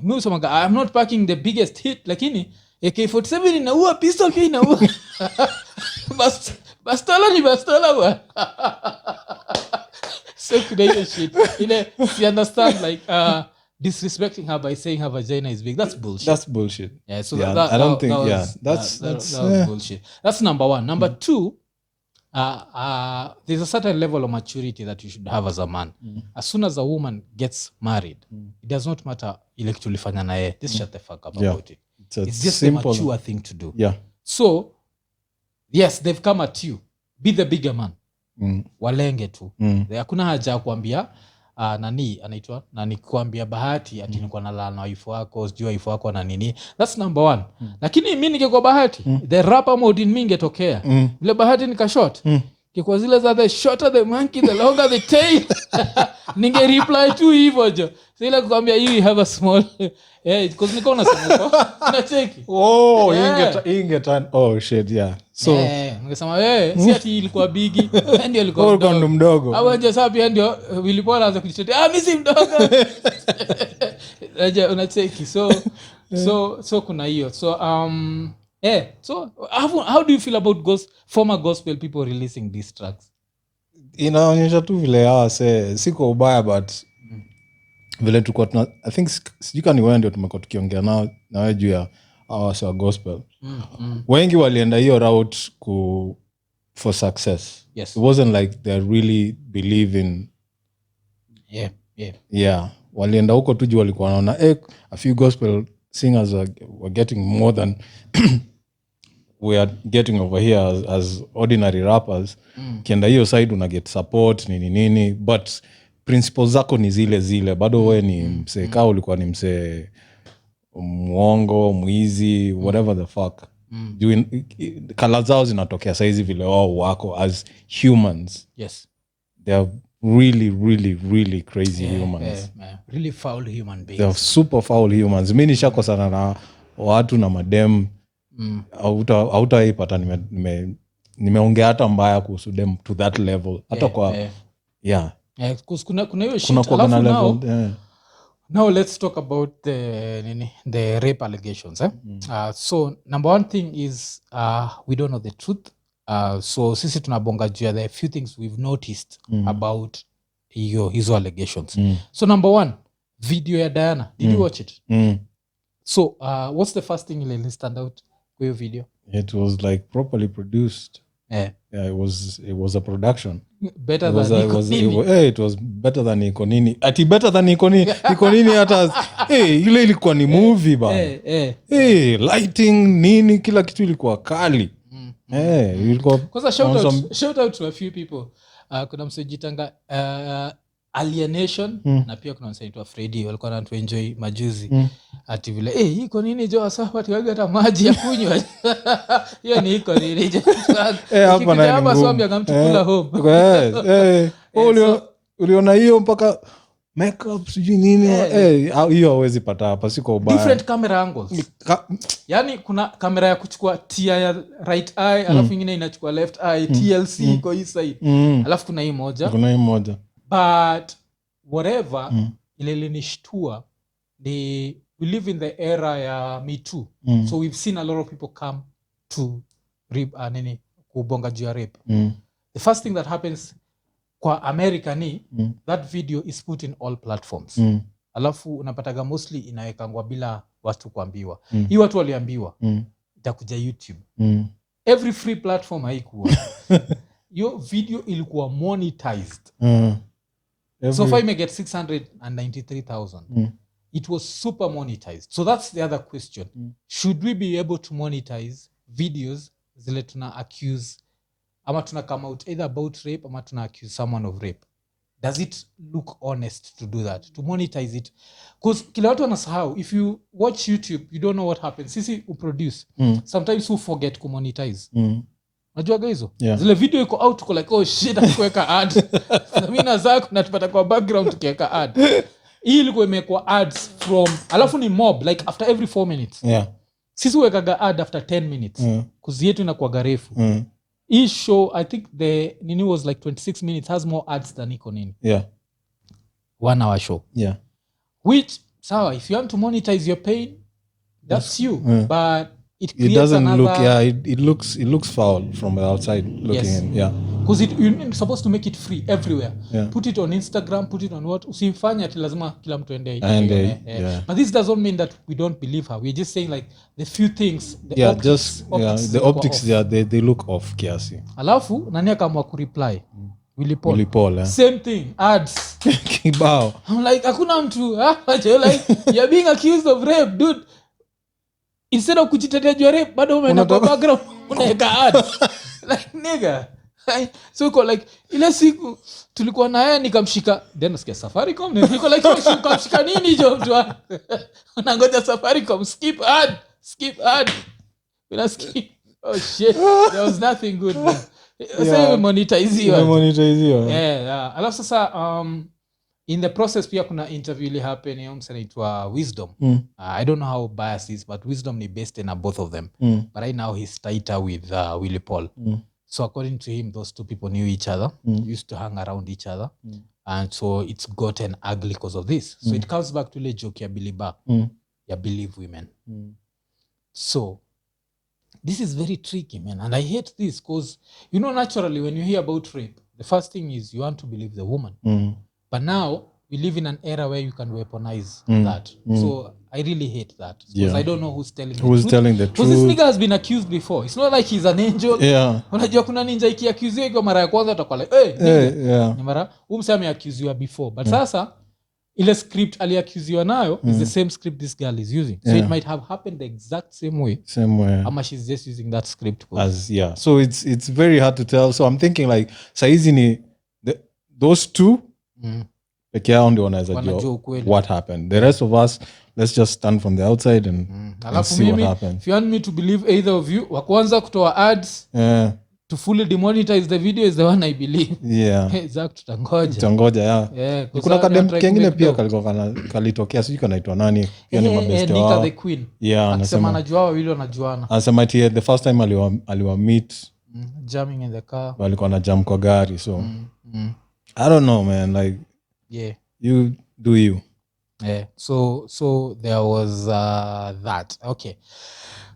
Mimi usema I'm not packing the biggest hit lakini AK47 inaua, pistol pia inaua. Bastola ni bastola bwana. So today shit. You understand like disrespecting her by saying her vagina is big. That's bullshit. Yeah, so I don't think that's bullshit. That's number one. Number two, there's a certain level of maturity that you should have as a man. As soon as a woman gets married, it does not matter ile kitu ulifanya na yeye. Just shut the fuck up about it. It's just simple, a mature thing to do. Yeah. So, yes, they've come at you. Be the bigger man. Walenge tu. Hakuna haja ya kuambia anaitwa nani kuambia Bahati ati nilikuwa nalala na wife wako, sijui wife wako na nini. That's number one. Lakini mimi ningekuwa Bahati, the rapper mode in mingi tokea. Vile Bahati nika short. Kiko zile za the shorter the monkey, the longer the tail. ninge reply tu hivyo jo sila kukwambia you have a small because niko na sababu unacheki shit yeah so ningesema si ati ilikuwa bigi ndio ilikuwa mdogo au nje sasa pia ndio Willy anza kujitetea mimi si mdogo unacheki so kuna hiyo so so how do you feel about former gospel people releasing these tracks? Inaonyesha tu vile siko ubaya but vile tulikuwa I think sijika ni wewe ndio tumekuwa tukiongea na wewe juu ya wa gospel wengi walienda hiyo route for success. Yes. It wasn't like they really believe in walienda huko tu juu walikuwa wanaona a few gospel singers were getting more than we are getting over here as ordinary rappers. Kienda hiyo side una get support nini but principles zako ni zile bado wewe ni msee kao ulikuwa ni msee mwongo mwizi whatever the fuck kala zao zinatokea saizi vile wao wako as humans. Yes, they are really really really crazy humans. Really foul human beings. They are super foul humans. Mimi nishakosana na watu na madem hautaipata nimeongea hata mbaya kuhusu dem to that level hata kuna hiyo shit alafu now let's talk about the rape allegations so number one thing is we don't know the truth so sisi tunabonga juu ya the few things we've noticed about hizo allegations so number one video ya Diana did you watch it? So what's the first thing you stand out kwa hiyo video? It was like properly produced. Yeah, it was a production. Better than Iko Nini. It was better than Iko Nini. Ati better than Iko Nini. Iko Nini hata ile ilikuwa ni movie bana. Lighting nini kila kitu ilikuwa kali. Ilikuwa kwanza shout out to a few people. Kuna msejitanga Alienation na pia kuna msanii Freddy walikuwa na enjoy majuzi ati vile Iko Nini jo sasa watu wage hata maji ya kunywa hiyo ni Iko Nini jo hapa na hapa swambia kama tukula home uliona hiyo mpaka makeup sijui nini hiyo hauwezi pata hapa siko ubaya different camera angles yani kuna kamera ya kuchukua tia ya right eye alafu nyingine inachukua left eye TLC iko hii side alafu kuna hii moja but whatever ile linishtua we live in the era ya Me Too so we've seen a lot of people come to rape kubonga juu ya rape the first thing that happens kwa America ni that video is put in all platforms alafu unapataga mostly inawekangwa bila watu kuambiwa hii watu waliambiwa itakuja YouTube every free platform haikuwa hiyo video ilikuwa monetized so far get 693,000 it was super monetized so that's the other question should we be able to monetize videos zile tuna accuse ama tuna come out either about rape ama tuna accuse someone of rape does it look honest to do that to monetize it because kila watu wanasahau if you watch YouTube you don't know what happens sisi uproduce sometimes we forget to monetize unajua hizo zile video iko out uko like shit akuweka ad na mimi na zako natupata kwa background tukiweka ad hii ilikuwa imekuwa ads from alafu ni mob like after every 4 minutes sisi wekaga ad after 10 minutes kuzi yetu inakuwa garefu hii show I think the nini was like 26 minutes has more ads than Iko Nini 1 hour show which sawa if you want to monetize your pain that's you but it doesn't look it looks foul from the outside looking in because you're supposed to make it free everywhere put it on Instagram put it on what usifanye ati lazima kila mtu ende but this doesn't mean that we don't believe her we're just saying like the few things the optics they look off kiasi alafu nani akaamua kureply Willy Paul same thing ads kibao I'm like hakuna mtu like you're being accused of rape dude instead of kujitetea juu ya rape bado umeenda kwa background unaweka ads like nigga so uko like ile siku tulikuwa na yeye nikamshika then nasikia Safaricom niko like nikamshika nini jo mtu unangoja Safaricom skip ad bila skip shit there was nothing good man sasa monetize hiyo alafu sasa in the process pia kuna interview ili happen hiyo msana itwa Wisdom. I don't know how biased is, but Wisdom ni based in both of them. But right now he's tighter with Willy Paul. So according to him, those two people knew each other, used to hang around each other. And so it's gotten ugly because of this. So it comes back to the joke ya Biliba, ya believe women. So this is very tricky, man. And I hate this because, you know, naturally when you hear about rape, the first thing is you want to believe the woman. But now we live in an era where you can weaponize that. So I really hate that because I don't know who's telling the truth. Because this nigga has been accused before. It's not like he's an angel. Unajua kuna ninja ikiaccuse kwa mara ya kwanza utakuwa like, ni mara umse ameaccuse before. But sasa ile script aliaccuse nayo is the same script this girl is using. So it might have happened the exact same way. Ama she's just using that script. So it's very hard to tell. So I'm thinking like saizi ni those two peke yao ndio wanaweza jua what happened. The rest of us, let's just stand from the outside and see what happened. If you want me to believe either of you, wa kwanza kutoa ads to fully demonetize the video is the one I believe. Exact tutangoja. Kuna kadem kengine pia kalitokea sijui kanaitwa nani pia ni mabeste wao. Nika the Queen. Akisema anajua wawili wanajuana. Anasema the first time aliwa meet jamming in the car. Walikuwa na jam kwa gari so I don't know, man. Like, you do you. So there was that. Okay.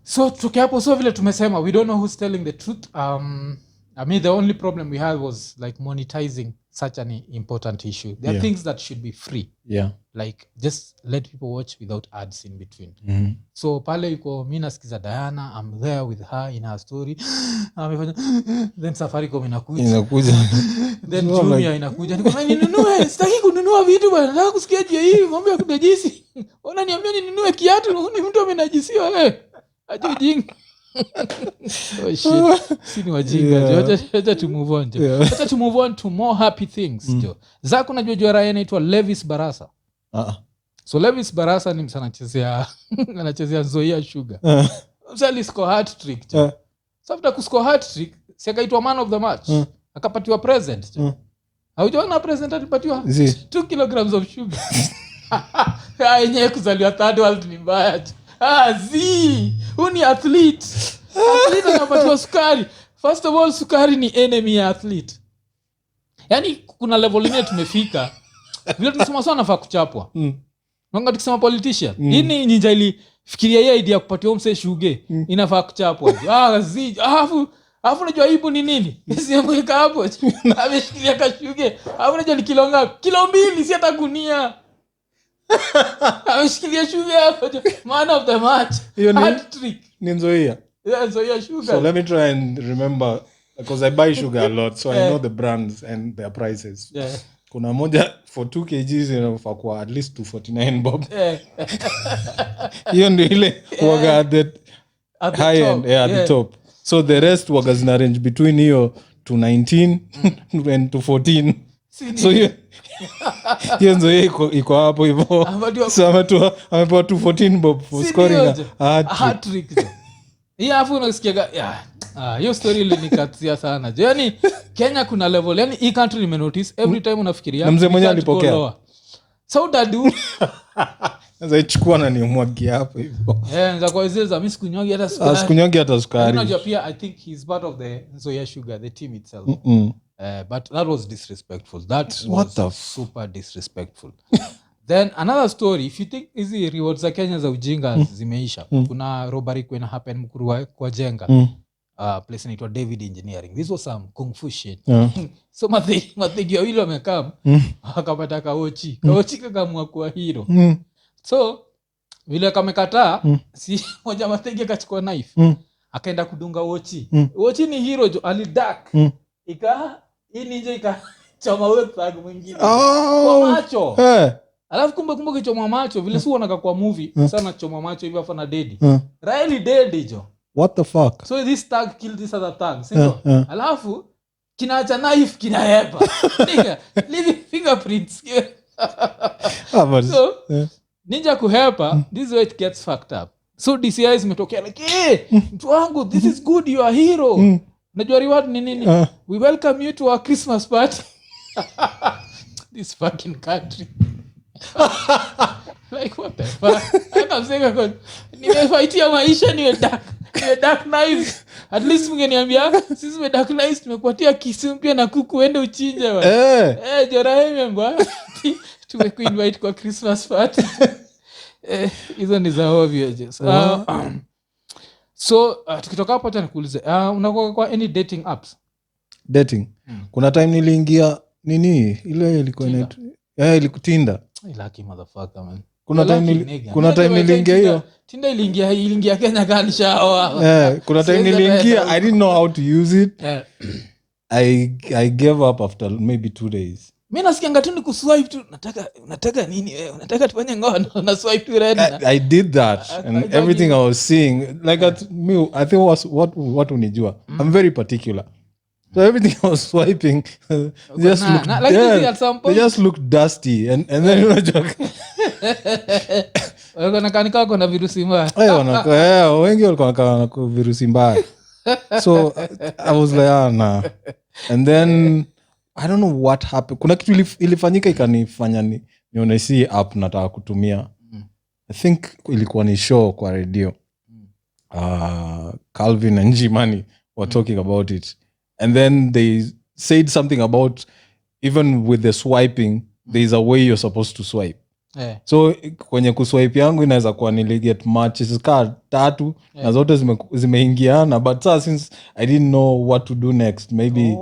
So tukiapo so vile tumesema, we don't know who's telling the truth. I mean, the only problem we had was like monetizing such an important issue. There are things that should be free. Like just let people watch without ads in between. So pale yuko mimi nasikiza Diana, I'm there with her in her story. Then Safaricom inakuja. Then Jumia inakuja. Ninunue, sitaki kununua vitu bwana. Nataka kusikia hii ngombe ya kunajisi. Ona niambia ninunue kiatu, ni mtu amenajisiwa ajojinga. Oh shit. Sini wajinga. Acha to move on. Acha to move on to more happy things. Zako najua raia inaitwa Levis Barasa. So Levis Barasa ni msana anachezea Zoya Sugar. Msali score hat trick. So after kuscore hat trick, si akaitwa man of the match. Akapatiwa present. Haujaona present alipatiwa 2 kilograms of sugar. Yenyewe kuzaliwa third world ni mbaya. Who ni athlete anapatiwa sukari. First of all, sukari ni enemy ya athlete. Yani kuna level ile tumefika. Vile tunasema sana nafaa kuchapwa. Nanga tukisema politician. Hii ni ninja ilifikiria hii idea kupatia mse shuge. Inafaa kuchapwa. Alafu unajua aibu ni nini? Siamweka hapo. Ameshikilia kashuge. Alafu unajua ni kilo ngapi? Kilo 2 si hata gunia. Ameshikilia shuge hapo. Man of the match. Hat trick. Ni Nzoia. Nzoia Sugar. So let me try and remember because I buy sugar a lot so I know the brands and their prices. Kuna moja for 2 kgs inafaa kwa at least 249 bob. Hiyo ndio ile waga at the high end at the top. So the rest waga zina range between hiyo 219 and 214. So hiyo ndio iko hapo hivyo. So amepewa 214 bob for scoring a hat trick. Afu unasikia hiyo story ile nikatia sana. Yaani Kenya kuna level, yani hii country nimenotice every time unafikiria na mzee mwenyewe alipokea. So dadu sasa ichukua na nimwagia hapo hivyo. Nza kwa zile za mimi sikunyongi hata sukari. Sikunyongi hata sukari. Unajua pia I think he's part of the Zoya Sugar, the team itself. But that was disrespectful. That was super disrespectful. Then another story, if you think hizi rewards za Kenya za ujinga zimeisha. Kuna robbery kwena happen Mkuru kwa Jenga. Place inaitwa David Engineering. This was some kung fu shit. So mathigi wawili wamekam akapata kaochi kakamua kuwa hero. So vile kamekataa si moja mathigi akachukua knife akaenda kudunga wochi. Wochi ni hero jo, alidak hii ninja ikachoma wetag mwingine kwa macho. Alafu kumbe kichoma macho vile si unaona kwa movie sana choma macho hivi afa na dead. Really dead jo. What the fuck? So this tag killed this other tag. Alafu kinaacha knife kinahepa. Nigga, leave fingerprints. So ninja kuhepa, this is where it gets fucked up. So DCI zimetokea like, mtu wangu, this is good, you are a hero. Unajua reward ni nini? We welcome you to our Christmas party. this fucking country. Like what the fuck? I'm saying God, nimefaitia maisha niwe dark nice. At least mngeniambia sisi we dark nice tumekupatia kisu mpya na kuku uende uchinje bwana. Joraheme mbwa. Tumekuinvite kwa Christmas party. Hizo ni za obvious. So tukitoka hapo acha nikuulize, unakuwa kwa any dating apps? Dating. Kuna time niliingia nini ile ilikuwa inaitwa ilikutinda. Lucky motherfucker man. Kuna time niliingia hiyo. Tinda iliingia Kenya gani shawa. Kuna time niliingia I didn't know how to use it. I gave up after maybe 2 days. Mimi nasikianga tu ni kuswipe tu, unataka nini wewe? Unataka tufanye ngono na swipe tu red. I did that and everything I was seeing like I think was what unijua. I'm very particular. So everything I was swiping just just looked dusty and then unajua wanakaa kuna virusi mbaya. Wengi walikuwa na virusi mbaya. So I was like nah. And then I don't know what happened. Kuna kitu ilifanyika ikanifanya nione si app nataka kutumia. I think ilikuwa ni show kwa radio. Calvin and Jimani were talking about it. And then they said something about even with the swiping, there is a way you're supposed to swipe. So kwenye kuswipe yangu inaweza kuwa niliget matches ka 3 na zote zimeingiana, but since I didn't know what to do next, maybe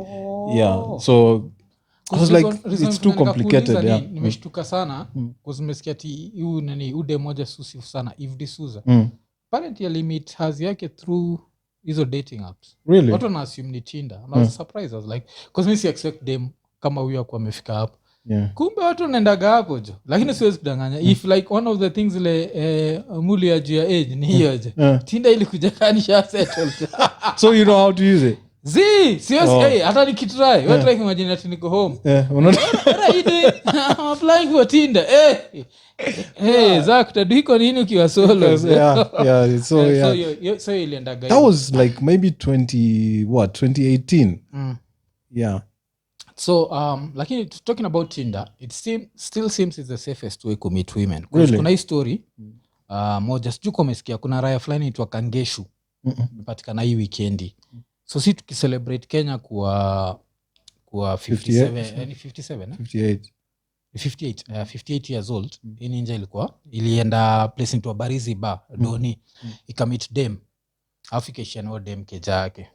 so I was like it's too complicated. Nimeshtuka sana because nimesikia ati ude moja susi sana if disuza. Apparently limit has yake through hizo dating apps. Really? Watu na assume ni Tinder. I was surprised. I was like, because me expect them kama huyo kwa amefika hapo. Kumbe watu naendaga hapo jo. Lakini siwezi kudanganya. If like one of the things ile muli ya juu ya age ni hiyo je. Tinder ilikuja kanisha settled. So you know how to use it? Seriously, hata nikitry. Wewe try imagine ati niko home. Unaona? I'm applying for Tinder. Zak, Iko Nini ukiwa solo. So iliendaga. That was like maybe 2018. Yeah. So lakini talking about Tinder, it still seems it's the safest way to meet women. Really? Kuna hii story moja sijui kama umesikia, kuna raya fulani inaitwa Kangeshu imepatikana hii weekendi. So si tukicelebrate Kenya kwa 58 years old. Hii ninja ilienda place into a Barizi bar Doni, ikamit dem alafu ikaishia dem keja yake,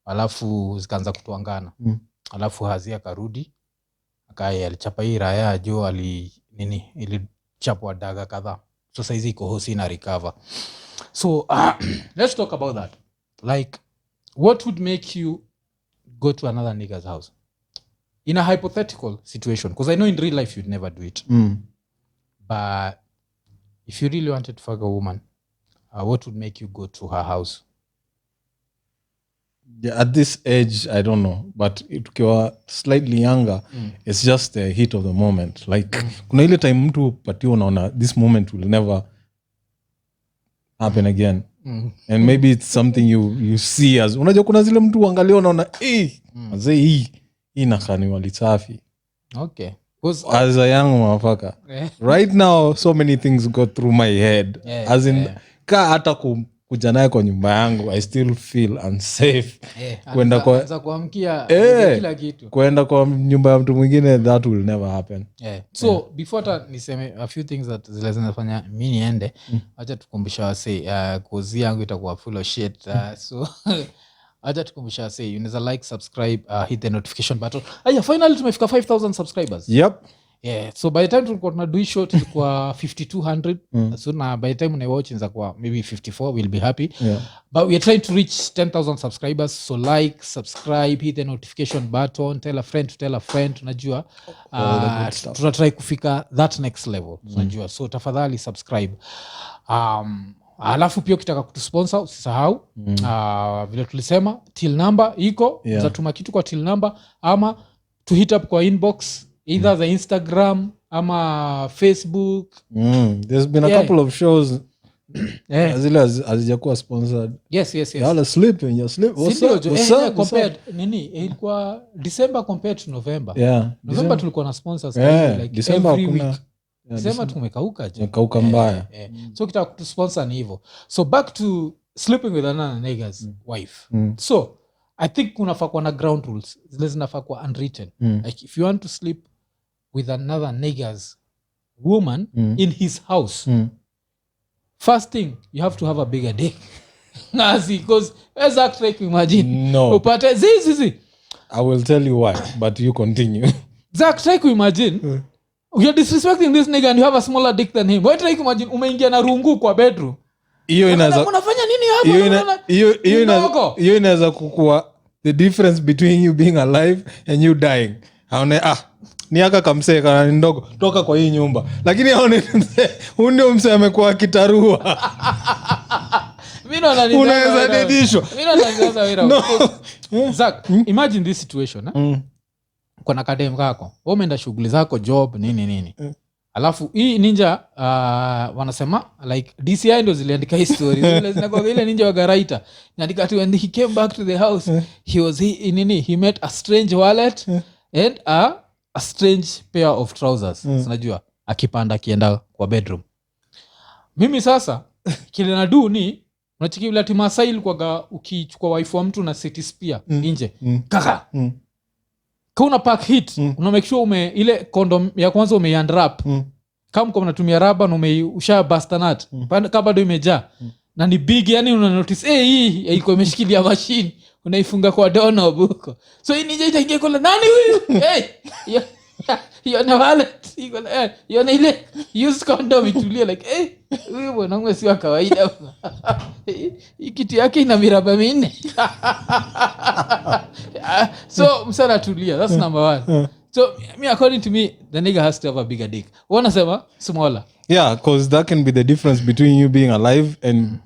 alafu zikaanza kutuangana, alafu hazia karudi akaya alichapa hii raya jo ilichapwa daga kadhaa. So saizi iko hosi na recover. So let's talk about that. Like what would make you go to another nigger's house in a hypothetical situation? Because I know in real life you'd never do it. But if you really wanted to fuck a woman, what would make you go to her house? Yeah, at this age, I don't know. But if you're slightly younger, it's just the heat of the moment. Like, kuna ile time mtu patio unaona, this moment will never happen again. And maybe it's something you see as unajua kuna zile mtu uangalia unaona mazee hii inakani wali safi. Okay. As a young motherfucker, right now so many things go through my head. As in ka hata kuja naye kwa nyumba yangu I still feel unsafe. Kwenda kwa kuamkia kila kitu. Kwenda kwa nyumba ya mtu mwingine, that will never happen. So before that niseme a few things that zile zinafanya mimi niende, acha tukumbusha wase kozi yangu itakuwa full of shit. So acha tukumbusha wase unaweza like, subscribe, hit the notification button. Finally tumefika 5,000 subscribers. Yep. So by the time tulikuwa tunadui short ilikuwa 5200. So na by the time unaiwatch inza kwa maybe 54, we'll be happy. But we are trying to reach 10,000 subscribers. So like, subscribe, hit the notification button, tell a friend, tunajua tunatry kufika that next level, tunajua. So tafadhali subscribe. Alafu pia ukitaka kutusponsor usisahau vile tulisema till number iko, uzatuma kitu kwa till number ama to hit up kwa inbox either the Instagram ama Facebook. There's been a couple of shows zile hazijakuwa sponsored. Yes. Y'all sleep. What's up? Compared nini ilikuwa December compared to November. November tulikuwa na sponsors like December every kuna, week. December tumekauka je. Kauka mbaya. So kitaka kusponsor ni hivyo. So back to sleeping with another nigga's wife. So I think unafaa kuwa na ground rules. Zile zinafaa kuwa unwritten. Like if you want to sleep with another nigga's woman in his house, first thing you have to have a bigger dick. Nazi, because exactly imagine. No. Upate zizi. I will tell you why, but you continue. Zach, try to imagine. You're disrespecting this nigga and you have a smaller dick than him. Why try to imagine umeingia na rungu kwa bedroom? Hiyo inaweza unafanya nini hapa? Hiyo inaweza kukua the difference between you being alive and you dying. Haone ni aka kamsee kana ndogo toka kwa hii nyumba. Lakini haone msee, huyu ndio msee amekuwa kitarua. Mimi naona ni unaweza dedishwa. Mimi naona wewe. Zach, imagine this situation, kuna kadem kako. Wewe umeenda shughuli zako, job, nini. Alafu hii ninja wanasema like DCI ndio ziliandika hii story. Zile zinakuwa ile ninja wa garaita. Inaandika tu when he came back to the house, he met a strange wallet and a strange pair of trousers. Unajua akipanda kienda kwa bedroom. Mimi sasa kile na do ni unachiki vile timasail kwa ukichukua wife wa mtu na city spear nje. Kaka. Kuna pack hit, una make sure ile condom ya kwanza umeunwrap. Kama unatumia rubber na usha bastanat. Kama bado imejaa. Na ni big, yani una notice hii iko imeshikilia machine. Unaifunga kwa doorknob huko. So hii nije itaingia kwa nani huyu? Hiyo na wallet. Hiyo na ile use condom itulie like huyu bwana si wa kawaida. Hii kitu yake ina miraba minne. So msana tulia, that's number one. So according to me, the nigga has to have a bigger dick. Wanasema smaller. Yeah, because that can be the difference between you being alive and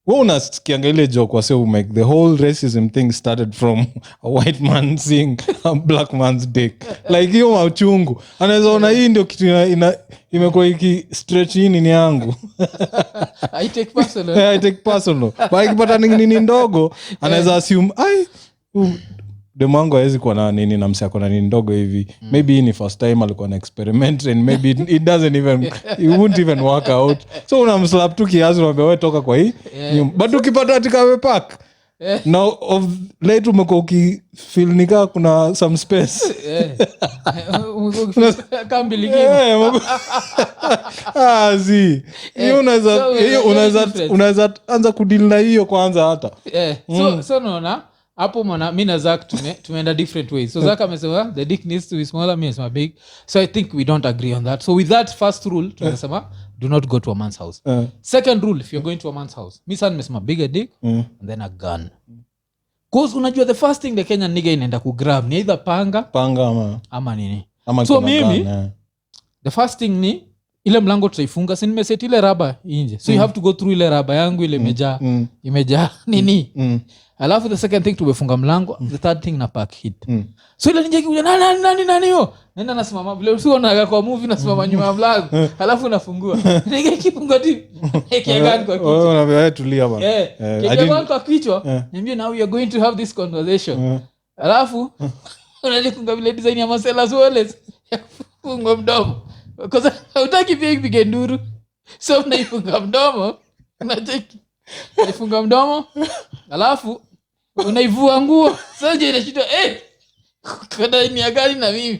unasikianga ile joke wase make the whole racism thing started from a white man seeing a black man's dick. Like hiyo mauchungu. Anaweza ona hii ndio kitu imekuwa iki stretch nini yangu. I take personal. But ikipata nini ndogo, anaweza assume demango hawezi kuwa na nini na msi ako na nini ndogo hivi. Maybe ni first time alikuwa na experiment and maybe it doesn't even, it won't even work out. So unamslap tu kiasi unaambia wewe toka kwa hii. But ukipata atika amepack. Now of late umekuwa ukifeel nika kuna some space. Kambili zi. Hiyo unaweza anza kudeal na hiyo kwanza hata. So naona hapo mwana mimi na Zach tumeenda different ways. So Zach amesema the dick needs to be smaller, me is my big. So I think we don't agree on that. So with that first rule tunasema do not go to a man's house. Second rule, if you're going to a man's house, me sana nimesema bigger dick and then a gun. Cause unajua the first thing the Kenyan nigga inaenda ku grab ni either panga ama nini. So mimi the first thing ni ile mlango tutaifunga, si nimeset ile raba nje. So you have to go through ile raba yangu ile imejaa nini. Alafu the second thing tumefunga mlango, the third thing na pack hit. So ile ninja kikuja nani hiyo? Nenda nasimama vile usiona kwa movie nasimama nyuma ya mlango. Alafu nafungua. Ninge kifungua tu. Kiagan kwa kichwa. Wewe unaambia tulia bwana. Kiagan kwa kichwa. Niambie now we are going to have this conversation. Alafu unajifunga vile design ya Marcellus Wallace. Funga mdomo. Because hutaki pia ipige nduru. So unaifunga mdomo. Unacheki. Unaifunga mdomo. Alafu unaivua nguo. Sasa je inashitwa kada ni ya gani na mimi.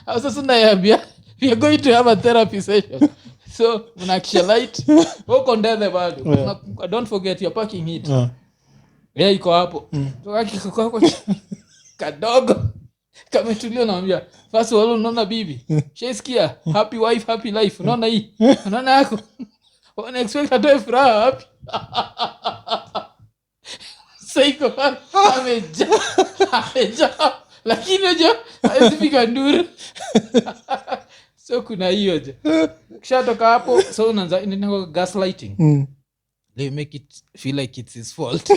Au sasa naambia we are going to have a therapy session. So unakisha light. Wako ndani bado. Don't forget your parking heat. Iko hapo. Toka kiko kadogo. Kametulia naambia first of all unaona bibi. Shesikia happy wife happy life. Unaona hii. Unaona yako. Wana expect atoe furaha wapi? Saiko ameja. Lakini je, haizifika nduru. So kuna hiyo je. Kishatoka hapo, so unaanza inaitwa gaslighting. They make it feel like it's his fault.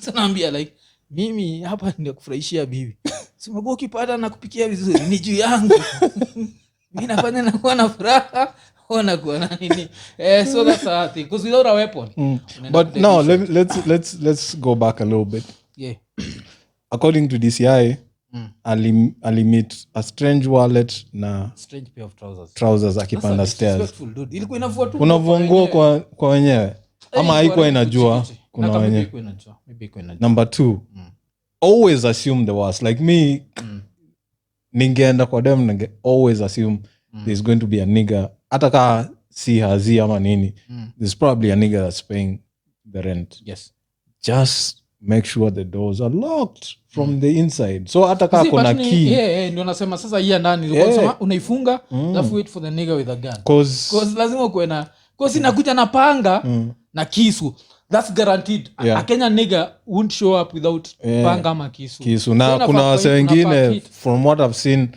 So naambia like mimi hapa ndio kufurahishia bibi. Sema ukipata na kupikia vizuri ni juu yangu. Mimi nafanya nakuwa na furaha. ona kuona nini. So that's a thing, because without a weapon. But now let's go back a little bit. Yeah. According to DCI, alimit a strange wallet na strange pair of trousers akipanda stairs. Ilikuwa inavua tu unavua nguo kwa wenyewe ama haikuwa inajua kuna wenyewe. Number 2, always assume the worst. Like me, ningeenda kwa dem ninge always assume there's going to be a nigga, hata ka si hazi ama nini, there's probably a nigga that's paying the rent. Yes. Just make sure the doors are locked from the inside. So hata ka kuna key. Ndio nasema sasa hii ndani ndio unasema unaifunga, alafu wait for the nigga with a gun. Cause lazima uwe na, cause inakuja na panga na kisu. That's guaranteed. A Kenyan nigga won't show up without panga ama kisu. Na kuna wase wengine, from what I've seen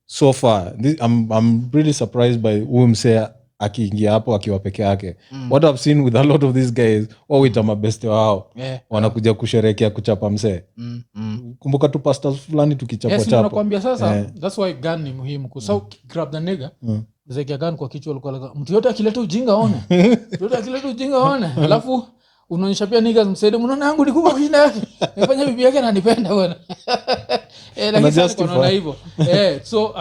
so far, I'm really surprised by umse akiingia hapo akiwa peke yake. What I've seen with a lot of these guys, wawita mabeste wao, wanakuja kusherehekea kuchapa mse. Kumbuka tu pastors fulani tukichapa chapa. Yes, nakwambia sasa, that's why gun ni muhimu. Kwa grab the nigga, zeki gun kwa kichwa alikuwa mtu yote akileta ujinga one. Mtu yote akileta ujinga one. Alafu unaonyesha pia niggas msaide, unaona yangu ni kubwa kushinda yake. Nifanya bibi yake ananipenda bwana. Lakini sasa unaona hivyo. So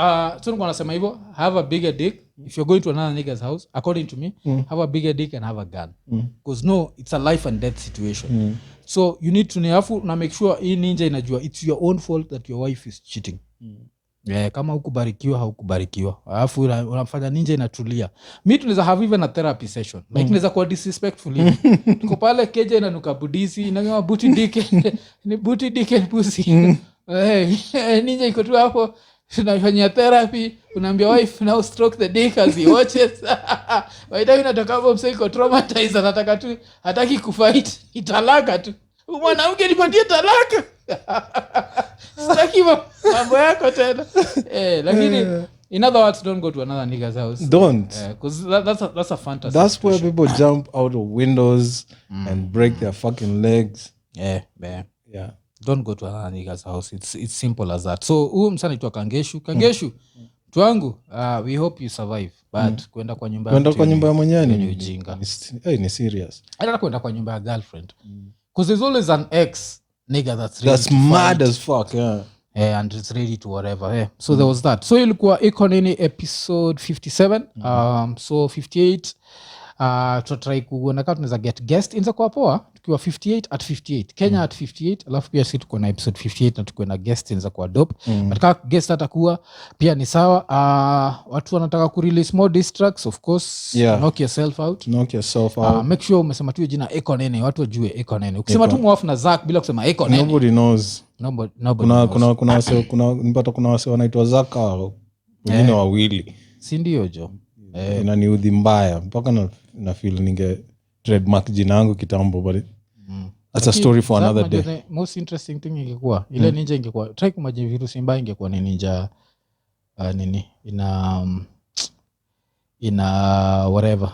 nilikuwa nasema hivyo, have a bigger dick. If you're going to another nigga's house, according to me, have a bigger dick and have a gun. Because no, it's a life and death situation. So you need to na make sure hii ninja inajua it's your own fault that your wife is cheating. Kama hukubarikiwa haukubarikiwa, alafu unafanya ninja inatulia. Mimi tunaweza have even a therapy session, like tunaweza kuwa disrespectful hivi. Tuko pale keja inanuka budisi, inasema booty dick ni booty dick and pussy. Ninja iko tu hapo, tunafanya therapy, unaambia wife now stroke the dick as he watches. Waida inataka hapo msee iko traumatized, anataka tu hataki kufight, italaka tu. Mwanamke nipatie talaka. Sitaki mambo yako tena. Lakini in other words, don't go to another nigga's house. Don't. Because that's a fantasy. That's where people jump out of windows and break their fucking legs. Yeah. Don't go to another nigga's house. It's simple as that. So huyu msanii tu Kangeshu. Twangu, we hope you survive. But kwenda kwa nyumba ya mwenyewe ni ujinga. Ni serious. Hata kwenda kwa nyumba ya girlfriend. Because there's always an ex nigga that's mad as fuck, and it's ready to whatever. So there was that. So ilikuwa Iko Nini episode 57. So 58 tutatry kuona kama tunaweza get guest inza kwa poa tukiwa 58 at 58 Kenya at 58, alafu pia sisi tuko na episode 58 na tuko na guest inza kwa dope. But kama guest atakuwa pia ni sawa. Watu wanataka ku release more diss tracks, of course. Knock yourself out. Make sure umesema tu jina Iko Nini, watu wajue Iko Nini. Ukisema tu mwafu na Zack bila kusema Iko Nini, nobody knows. Kuna wase wanaitwa Zack, wengine wa Willy, si ndio jo? Inaniudhi mbaya mpaka na feel ninge trademark jina yangu kitambo, but that's a story for another day. The most interesting thing ingekuwa ile ninja ingekuwa try kumaje Virusi Mbaya ingekuwa ni ninja nini ina whatever,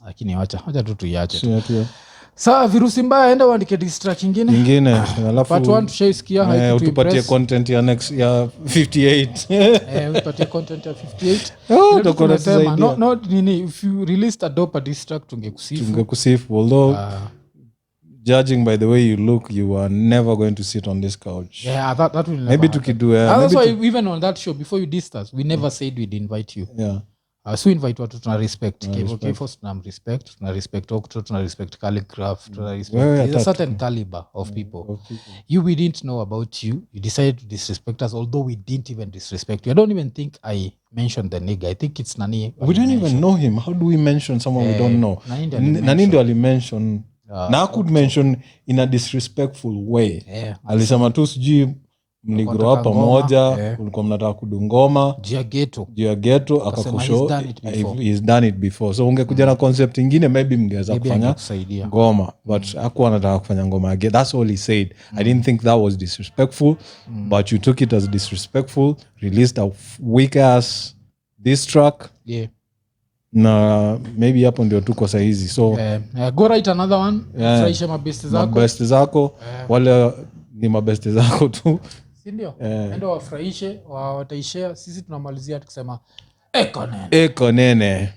lakini acha tu tuiache. Sawa, Virusi Mbaya enda uandike distract nyingine alafu part 1 tushaisikia haiku tupatie content ya next ya 58. Upatie content ya 58. Utakuwa zaidi. No nini, if you released a dope distract tungekusifu, although judging by the way you look, you are never going to sit on this couch. That will never maybe tukidu that's why even on that show before you dissed us, we never said we'd invite you. So invite watu tuna respect K4 tuna respect Octo, tuna respect Calligraph, tuna respect a certain caliber of people. We didn't know about you decided to disrespect us, although we didn't even disrespect you. I don't even think I mentioned the nigga. I think it's Nani. We don't even know him. How do we mention someone we don't know? Nani ndio alimention na could mention in a disrespectful way. Alisema tu sijui mligrow up pamoja, ulikuwa mnataka kudungoma jia ghetto akakushow he's done it before. So ungekuja na concept nyingine maybe mngeweza kufanya ngoma, but hakuwa anataka kufanya ngoma again. That's all he said. I didn't think that was disrespectful, but you took it as disrespectful, released a weak ass diss track. Na maybe hapo ndio tuko saa hizi. So go write another one. Fraisha mabeste zako wale ni mabeste zako tu, si ndio? Ndio wafurahishe, wataishare. Sisi tunamalizia tukisema Iko Nini.